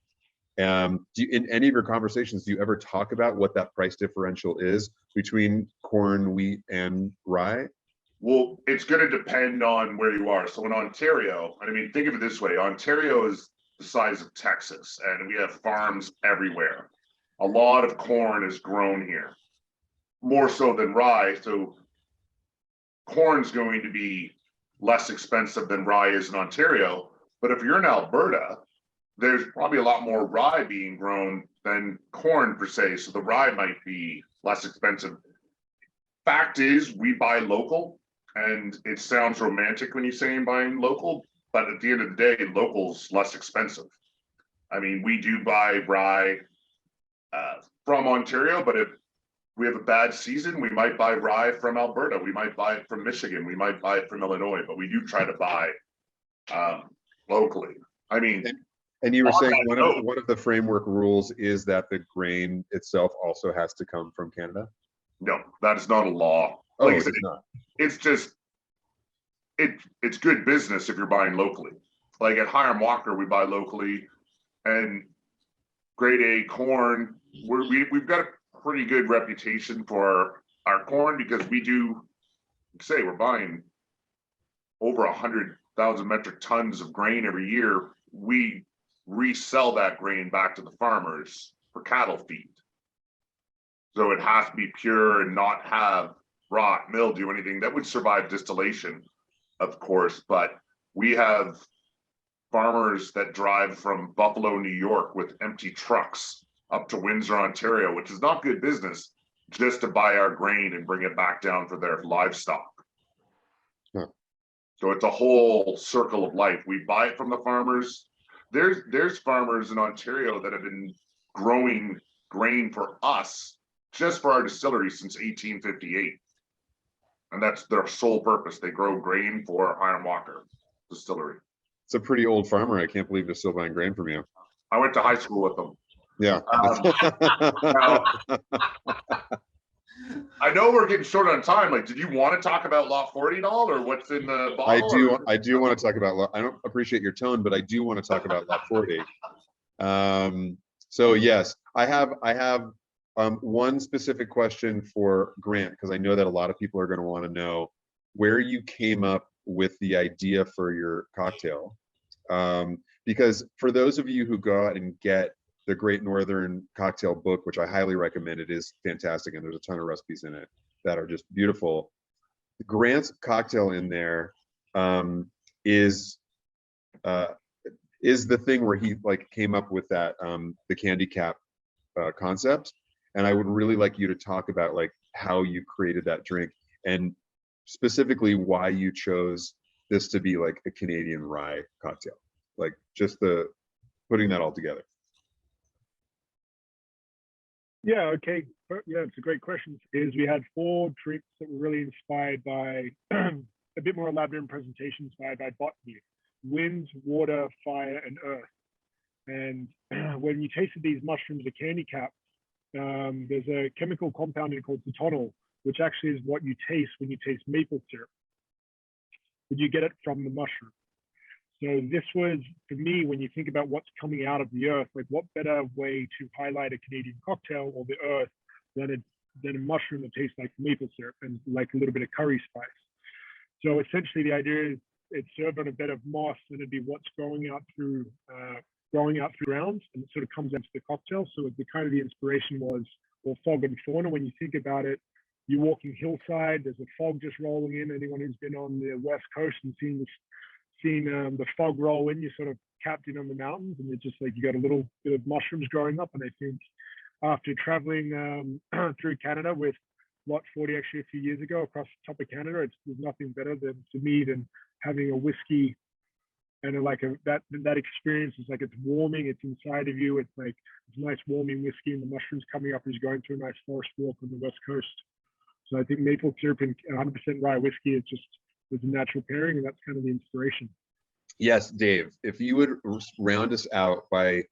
In any of your conversations, do you ever talk about what that price differential is between corn, wheat, and rye? Well, it's going to depend on where you are. So in Ontario, I mean, think of it this way: Ontario is the size of Texas, and we have farms everywhere. A lot of corn is grown here, more so than rye. So corn's going to be less expensive than rye is in Ontario. But if you're in Alberta, there's probably a lot more rye being grown than corn per se. So the rye might be less expensive. Fact is, we buy local, and it sounds romantic when you're saying buying local, but at the end of the day, local's less expensive. I mean, we do buy rye from Ontario, but if we have a bad season, we might buy rye from Alberta. We might buy it from Michigan. We might buy it from Illinois, but we do try to buy locally. I mean, and you were saying one of the framework rules is that the grain itself also has to come from Canada? No, that is not a law. Oh, it's not. It's just it's good business if you're buying locally. Like at Hiram Walker, we buy locally, and grade A corn. We've got a pretty good reputation for our corn because we do say we're buying over 100,000 metric tons of grain every year. We resell that grain back to the farmers for cattle feed. So it has to be pure and not have rot, mildew, anything that would survive distillation, of course. But we have farmers that drive from Buffalo, New York with empty trucks up to Windsor, Ontario, which is not good business, just to buy our grain and bring it back down for their livestock. Huh. So it's a whole circle of life. We buy it from the farmers. There's farmers in Ontario that have been growing grain for us just for our distillery since 1858. And that's their sole purpose. They grow grain for Hiram Walker Distillery. It's a pretty old farmer. I can't believe they're still buying grain from you. I went to high school with them. Yeah. I know we're getting short on time. Like, did you want to talk about Lot 40 at all, or what's in the I bottle? do. Or- I do want to talk about. I don't appreciate your tone, but I do want to talk about Lot 40. So yes, I have one specific question for Grant, because I know that a lot of people are going to want to know where you came up with the idea for your cocktail. Because for those of you who go out and get the Great Northern Cocktail book, which I highly recommend, it is fantastic, and there's a ton of recipes in it that are just beautiful. Grant's cocktail in there is the thing where he like came up with that the candy cap concept, and I would really like you to talk about like how you created that drink, and specifically why you chose this to be like a Canadian rye cocktail, like just the putting that all together. Yeah, okay. Yeah, it's a great question. Is we had 4 drinks that were really inspired by a bit more elaborate in presentation, inspired by botany: wind, water, fire, and earth. And when you tasted these mushrooms, the candy cap, there's a chemical compound in it called citronal, which actually is what you taste when you taste maple syrup. But you get it from the mushroom. So this was, for me, when you think about what's coming out of the earth, like what better way to highlight a Canadian cocktail or the earth than a mushroom that tastes like maple syrup and like a little bit of curry spice. So essentially the idea is it's served on a bed of moss, and it'd be what's growing out through grounds, and it sort of comes into the cocktail. So the kind of the inspiration was, or fog and fauna. When you think about it, you're walking hillside, there's a fog just rolling in. Anyone who's been on the West Coast and seen the fog roll in, you're sort of capped in on the mountains, and it's just like you got a little bit of mushrooms growing up. And I think after traveling through Canada with Lot 40 actually a few years ago across the top of Canada, there's nothing better than to me than having a whiskey and that experience is like it's warming, it's inside of you, it's like it's nice warming whiskey, and the mushrooms coming up as you're going through a nice forest walk on the West Coast. So I think maple syrup and 100% rye whiskey is just was a natural pairing, and that's kind of the inspiration. Yes, Dave, if you would round us out by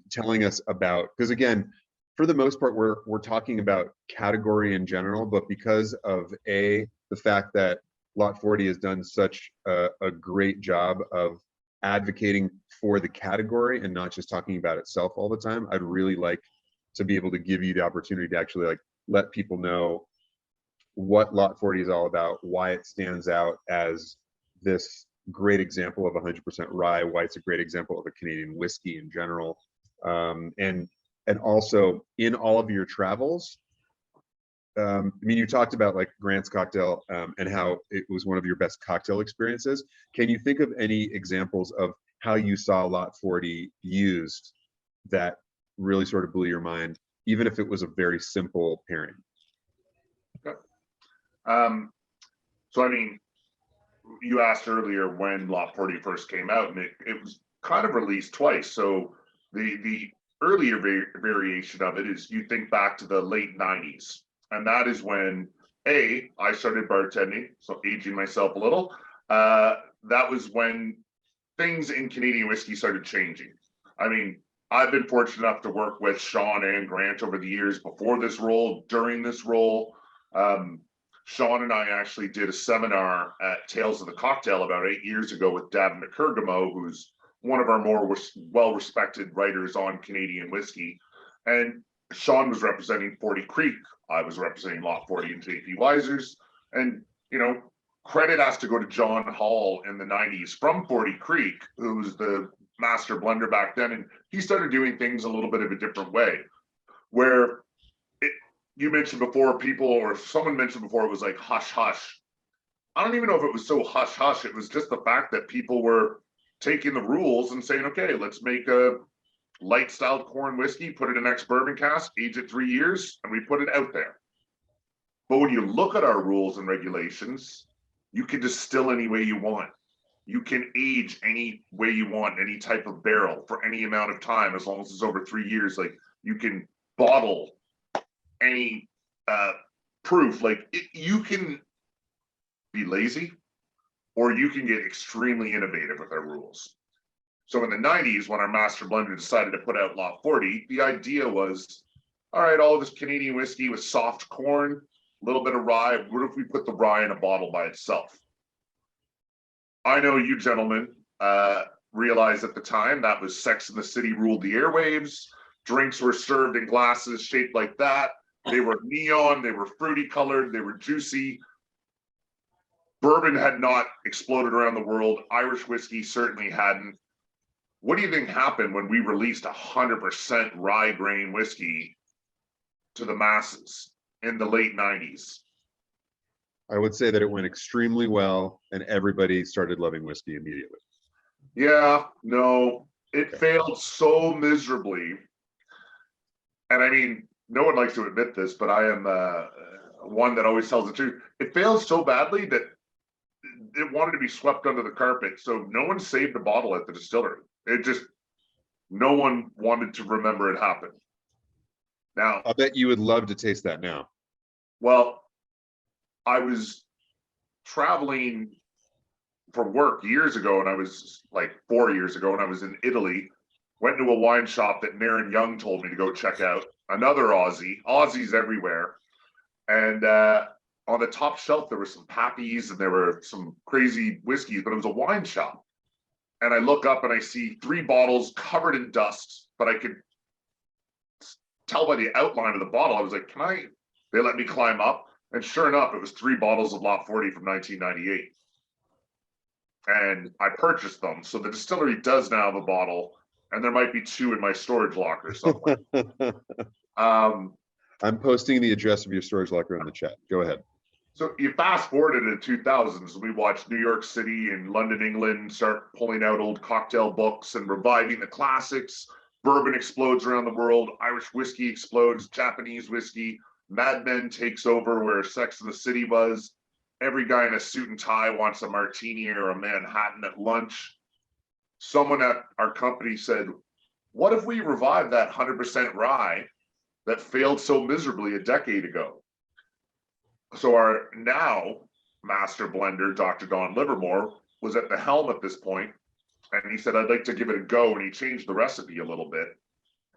telling us about, because again, for the most part, we're talking about category in general, but because of the fact that Lot 40 has done such a great job of advocating for the category and not just talking about itself all the time, I'd really like to be able to give you the opportunity to actually like let people know what Lot 40 is all about, why it stands out as this great example of 100% rye, why it's a great example of a Canadian whiskey in general, and also in all of your travels. I mean, you talked about like Grant's cocktail and how it was one of your best cocktail experiences. Can you think of any examples of how you saw Lot 40 used that really sort of blew your mind, even if it was a very simple pairing? So I mean, you asked earlier when Lot 40 first came out, and it was kind of released twice. So the earlier variation of it is you think back to the late 90s. And that is when, I started bartending, so aging myself a little. That was when things in Canadian whiskey started changing. I mean, I've been fortunate enough to work with Shawn and Grant over the years before this role, during this role. Shawn and I actually did a seminar at Tales of the Cocktail about 8 years ago with Davin McCurgamo, who's one of our more well-respected writers on Canadian whiskey. And Shawn was representing 40 Creek. I was representing Lot 40 and JP Weisers. And, credit has to go to John Hall in the 90s from 40 Creek, who was the master blender back then. And he started doing things a little bit of a different way, where you mentioned before, someone mentioned before, it was like hush hush. I don't even know if it was so hush hush. It was just the fact that people were taking the rules and saying, okay, let's make a light styled corn whiskey, put it in ex-bourbon cask, age it 3 years, and we put it out there. But when you look at our rules and regulations, you can distill any way you want. You can age any way you want, any type of barrel for any amount of time, as long as it's over 3 years. Like you can bottle any proof. Like you can be lazy, or you can get extremely innovative with our rules. So in the 90s, when our master blender decided to put out Lot 40, the idea was all right, all of this Canadian whiskey with soft corn, a little bit of rye. What if we put the rye in a bottle by itself? I know you gentlemen realized at the time that was Sex and the City ruled the airwaves. Drinks were served in glasses shaped like that. They were neon, they were fruity colored, they were juicy. Bourbon had not exploded around the world. Irish whiskey certainly hadn't. What do you think happened when we released 100% rye grain whiskey to the masses in the late 90s? I would say that it went extremely well, and everybody started loving whiskey immediately. Yeah, no, it failed so miserably. And I mean, no one likes to admit this, but I am one that always tells the truth. It failed so badly that it wanted to be swept under the carpet. So no one saved a bottle at the distillery. It just, no one wanted to remember it happened. Now, I bet you would love to taste that now. well, I was traveling for work years ago, and I was like 4 years ago, and I was in Italy. Went to a wine shop that Naren Young told me to go check out. Another Aussie, Aussies everywhere. And on the top shelf, there were some Pappies and there were some crazy whiskeys, but it was a wine shop. And I look up and I see 3 bottles covered in dust, but I could tell by the outline of the bottle. I was like, can I? They let me climb up. And sure enough, it was 3 bottles of Lot 40 from 1998. And I purchased them. So the distillery does now have a bottle, and there might be 2 in my storage locker somewhere. I'm posting the address of your storage locker in the chat. Go ahead. So you fast forward into the 2000s, we watched New York City and London, England start pulling out old cocktail books and reviving the classics. Bourbon explodes around the world. Irish whiskey explodes. Japanese whiskey. Mad Men takes over where Sex and the City was. Every guy in a suit and tie wants a martini or a Manhattan at lunch. Someone at our company said, what if we revive that 100% rye that failed so miserably a decade ago? So our now master blender, Dr. Don Livermore, was at the helm at this point, and he said, I'd like to give it a go, and he changed the recipe a little bit.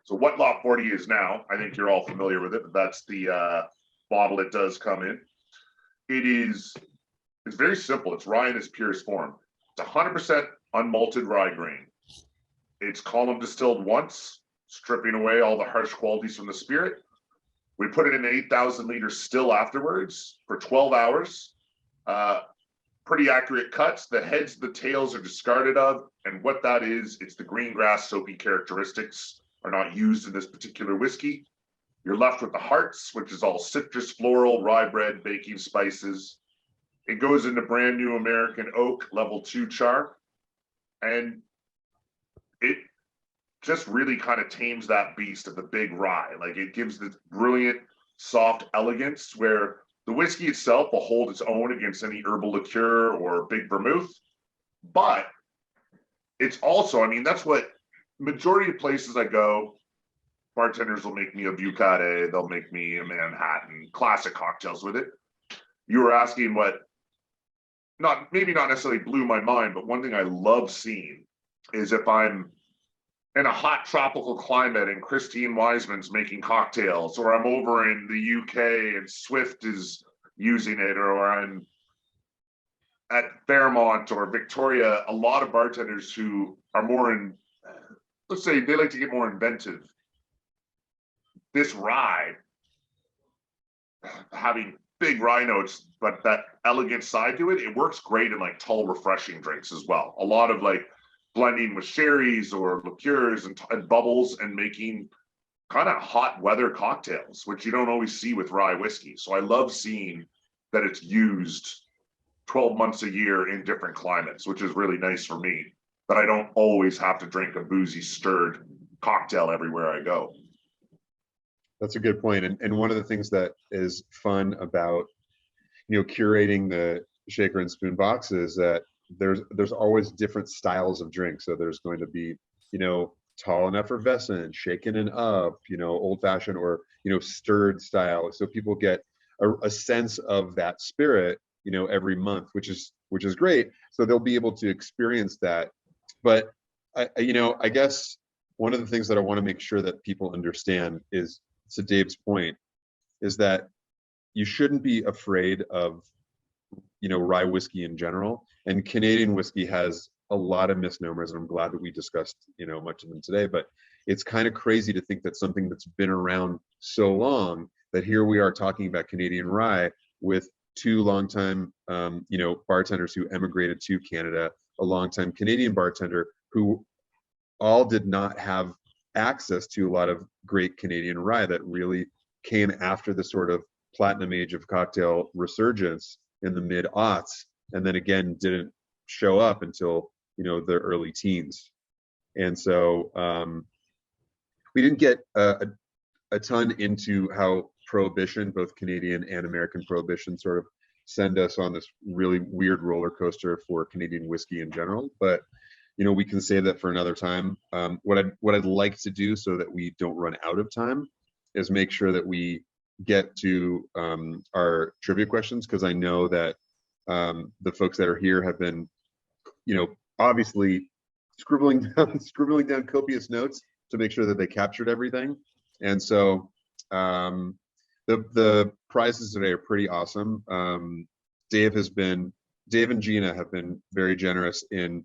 So what Lot 40 is now, I think you're all familiar with it, but that's the bottle it does come in. It's very simple. It's rye in its purest form. It's 100% unmalted rye grain. It's column distilled once, stripping away all the harsh qualities from the spirit. We put it in an 8,000 liter still afterwards for 12 hours. Pretty accurate cuts. The heads, the tails are discarded of. And what that is, it's the green grass soapy characteristics are not used in this particular whiskey. You're left with the hearts, which is all citrus, floral, rye bread, baking spices. It goes into brand new American oak level 2 char. And it just really kind of tames that beast of the big rye. Like, it gives this brilliant, soft elegance where the whiskey itself will hold its own against any herbal liqueur or big vermouth. But it's also, I mean, that's what majority of places I go, bartenders will make me a Bucate, they'll make me a Manhattan, classic cocktails with it. You were asking what, maybe not necessarily blew my mind, but one thing I love seeing is if I'm in a hot tropical climate and Christine Wiseman's making cocktails, or I'm over in the UK and Swift is using it, or I'm at Fairmont or Victoria, a lot of bartenders who are more in, let's say they like to get more inventive. This rye, having big rye notes, but that elegant side to it, it works great in like tall, refreshing drinks as well. A lot of like blending with sherries or liqueurs and bubbles and making kind of hot weather cocktails, which you don't always see with rye whiskey. So I love seeing that it's used 12 months a year in different climates, which is really nice for me, that I don't always have to drink a boozy stirred cocktail everywhere I go. That's a good point. And one of the things that is fun about, curating the shaker and spoon boxes, that there's always different styles of drinks. So there's going to be, tall and effervescent, shaken and up, old fashioned, or, stirred style. So people get a sense of that spirit, every month, which is great. So they'll be able to experience that. But I guess one of the things that I want to make sure that people understand is to Dave's point, is that you shouldn't be afraid of, rye whiskey in general. And Canadian whiskey has a lot of misnomers, and I'm glad that we discussed, much of them today. But it's kind of crazy to think that something that's been around so long, that here we are talking about Canadian rye with two longtime, bartenders who emigrated to Canada, a longtime Canadian bartender who all did not have access to a lot of great Canadian rye that really came after the sort of platinum age of cocktail resurgence in the mid-aughts, and then again didn't show up until the early teens. And so we didn't get a ton into how prohibition, both Canadian and American prohibition, sort of send us on this really weird roller coaster for Canadian whiskey in general. But we can save that for another time. What I'd like to do, so that we don't run out of time, is make sure that we get to our trivia questions, because I know that the folks that are here have been, obviously scribbling down copious notes to make sure that they captured everything. And so the prizes today are pretty awesome. Dave and Gina have been very generous in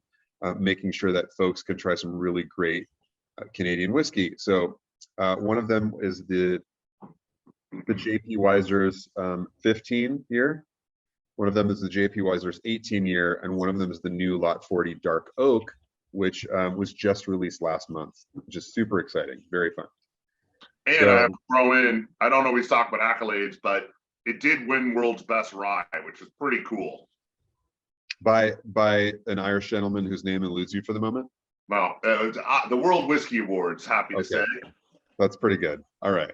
making sure that folks can try some really great Canadian whiskey. So one of them is the JP Weiser's 15 year. One of them is the JP Weiser's 18 year, and one of them is the new Lot 40 Dark Oak, which was just released last month, which is super exciting, very fun. And So, I have to throw in, I don't know, we talk about accolades, but it did win World's Best Rye, which is pretty cool. by an Irish gentleman whose name eludes you for the moment. Well, the World Whiskey Awards, happy to say. That's pretty good. All right.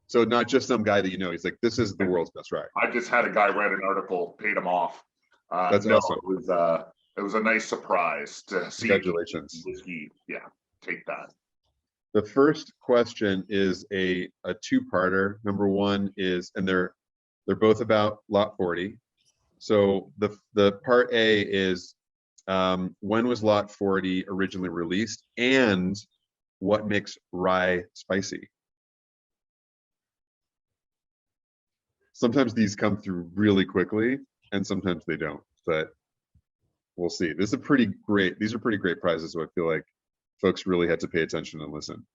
So not just some guy that he's like, this is the world's best rye. I just had a guy write an article, paid him off. That's awesome. It was a nice surprise to see. Congratulations. Whiskey. Yeah, take that. The first question is a two-parter. Number one is, and they're both about Lot 40. So the part A is, when was Lot 40 originally released, and what makes rye spicy? Sometimes these come through really quickly, and sometimes they don't, but we'll see. These are pretty great prizes, so I feel like folks really had to pay attention and listen.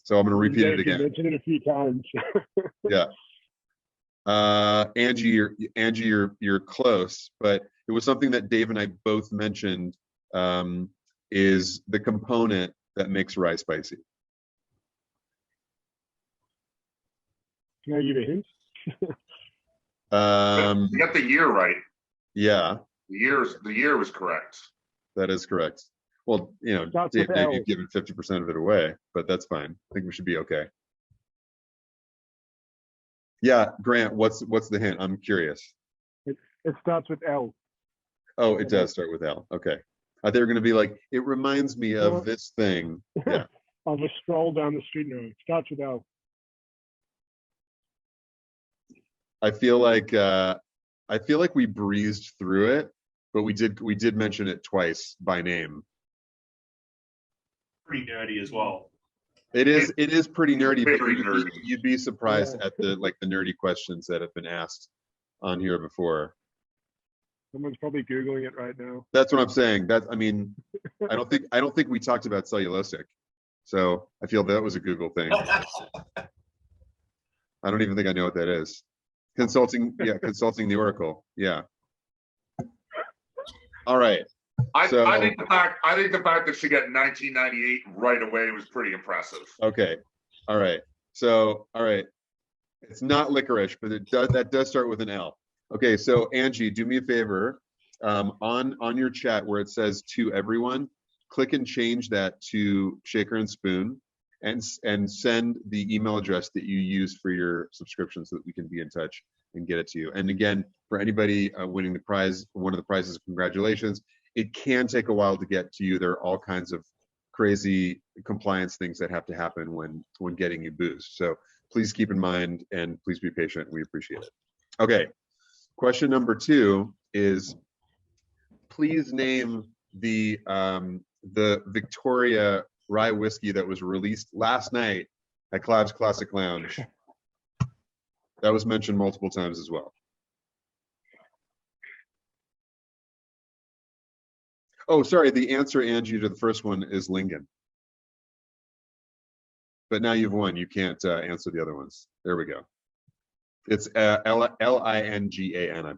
So I'm going to repeat it again. You mentioned it a few times. Yeah. Angie, you're close, but it was something that Dave and I both mentioned, is the component that makes rye spicy. Can I give a hint? You got the year right. Yeah. The year was correct. That is correct. Well, Dave, you've given 50% of it away, but that's fine. I think we should be okay. Yeah, Grant, what's the hint? I'm curious. It starts with L. Oh, it does start with L. Okay. I thought they were going to be like, it reminds me of this thing. Yeah. Of a stroll down the street. No, it starts with L. I feel like we breezed through it, but we did mention it twice by name. Pretty nerdy as well. It is pretty nerdy, but Very nerdy. you'd be surprised at the nerdy questions that have been asked on here before. Someone's probably Googling it right now. That's what I'm saying. I don't think we talked about cellulosic, so I feel that was a Google thing. I don't even think I know what that is. Consulting the Oracle. Yeah. All right. I think the fact that she got 1998 right away was pretty impressive. Okay. All right. So, all right. It's not licorice, but that does start with an L. Okay. So Angie, do me a favor. On your chat where it says "to everyone," click and change that to Shaker and Spoon, and send the email address that you use for your subscription so that we can be in touch and get it to you. And again, for anybody winning the prize, one of the prizes, congratulations. It can take a while to get to you. There are all kinds of crazy compliance things that have to happen when getting you booze. So please keep in mind and please be patient. We appreciate it. Okay. Question number 2 is, please name the Victoria rye whiskey that was released last night at Clive's Classic Lounge. That was mentioned multiple times as well. Oh, sorry. The answer, Angie, to the first one is Lingen. But now you've won. You can't answer the other ones. There we go. It's Lingan, I believe.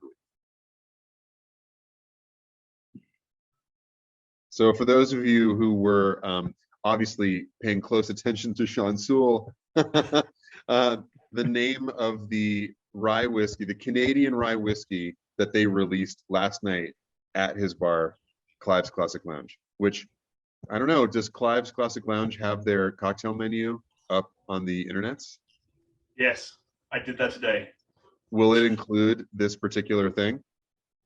So for those of you who were obviously paying close attention to Shawn Soole, the name of the rye whiskey, the Canadian rye whiskey that they released last night at his bar, Clive's Classic Lounge, which I don't know, does Clive's Classic Lounge have their cocktail menu up on the internets? Yes, I did that today. Will it include this particular thing?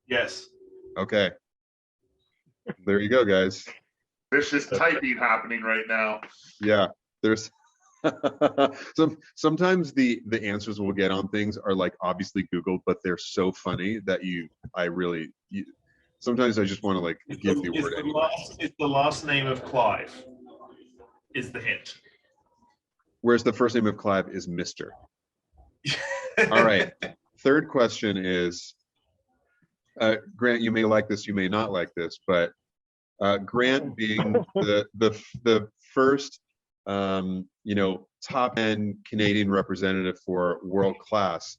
Yes. Okay. There you go, guys. There's just typing happening right now. Yeah, there's sometimes the answers we'll get on things are like obviously Googled, but they're so funny that sometimes I just want to like give the word anyway. It's the last name of Clive is the hint. Whereas the first name of Clive is Mr. All right. Third question is, Grant, you may like this, you may not like this, but Grant being the first top end Canadian representative for world class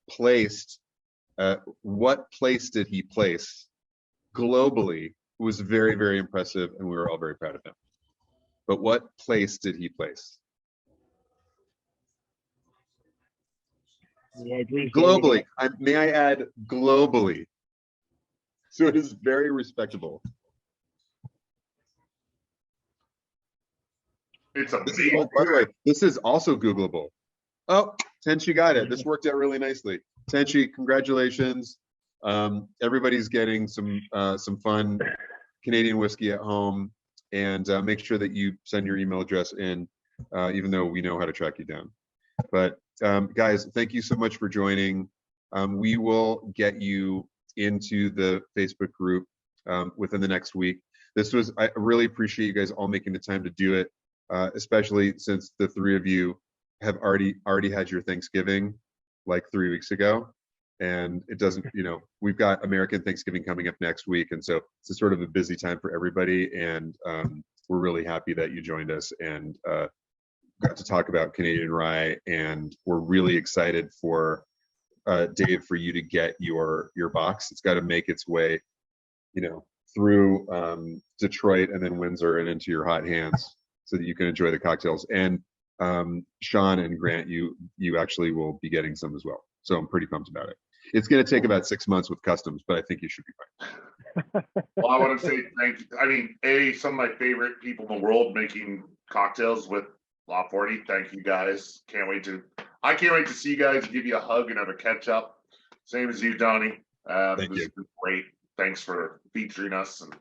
placed, what place did he place globally? Was very, very impressive, and we were all very proud of him. But what place did he place? Globally. May I add globally? So it is very respectable. It's amazing. Oh, by the way, this is also Googleable. Oh, Tenchi got it. This worked out really nicely. Tenchi, congratulations. Everybody's getting some fun Canadian whiskey at home, and make sure that you send your email address in, even though we know how to track you down. But guys, thank you so much for joining. We will get you into the Facebook group within the next week. I really appreciate you guys all making the time to do it, especially since the three of you have already had your Thanksgiving like 3 weeks ago. And it doesn't, we've got American Thanksgiving coming up next week. And so it's a sort of a busy time for everybody. And we're really happy that you joined us and got to talk about Canadian rye. And we're really excited for Dave, for you to get your box. It's got to make its way, through Detroit and then Windsor and into your hot hands so that you can enjoy the cocktails. And Shawn and Grant, you actually will be getting some as well. So I'm pretty pumped about it. It's going to take about 6 months with customs, but I think you should be fine. Well, I want to say thank you. I mean, some of my favorite people in the world making cocktails with Lot 40. Thank you guys. I can't wait to see you guys, give you a hug and have a catch up. Same as you, Donnie. Thank you. This has been great. Thanks for featuring us. And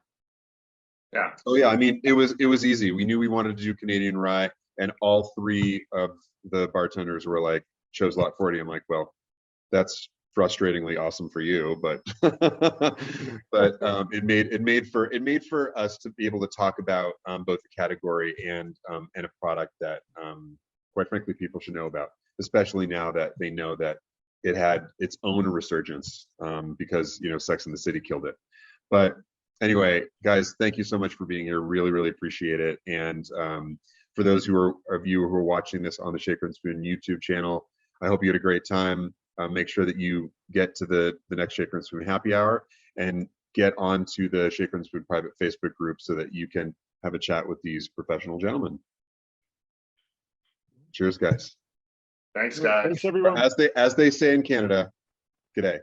yeah. Oh yeah, I mean, it was easy. We knew we wanted to do Canadian rye, and all three of the bartenders were like, chose Lot 40. I'm like, well, that's frustratingly awesome for you, but it made for us to be able to talk about both the category and a product that quite frankly people should know about, especially now that they know that it had its own resurgence because Sex and the City killed it. But anyway, guys, thank you so much for being here. Really, really appreciate it. And for those of you who are watching this on the Shaker and Spoon YouTube channel, I hope you had a great time. Make sure that you get to the next Shaker and Spoon happy hour and get onto the Shaker and Spoon private Facebook group so that you can have a chat with these professional gentlemen. Cheers, guys. Thanks, guys. Thanks, everyone. As they say in Canada, good day.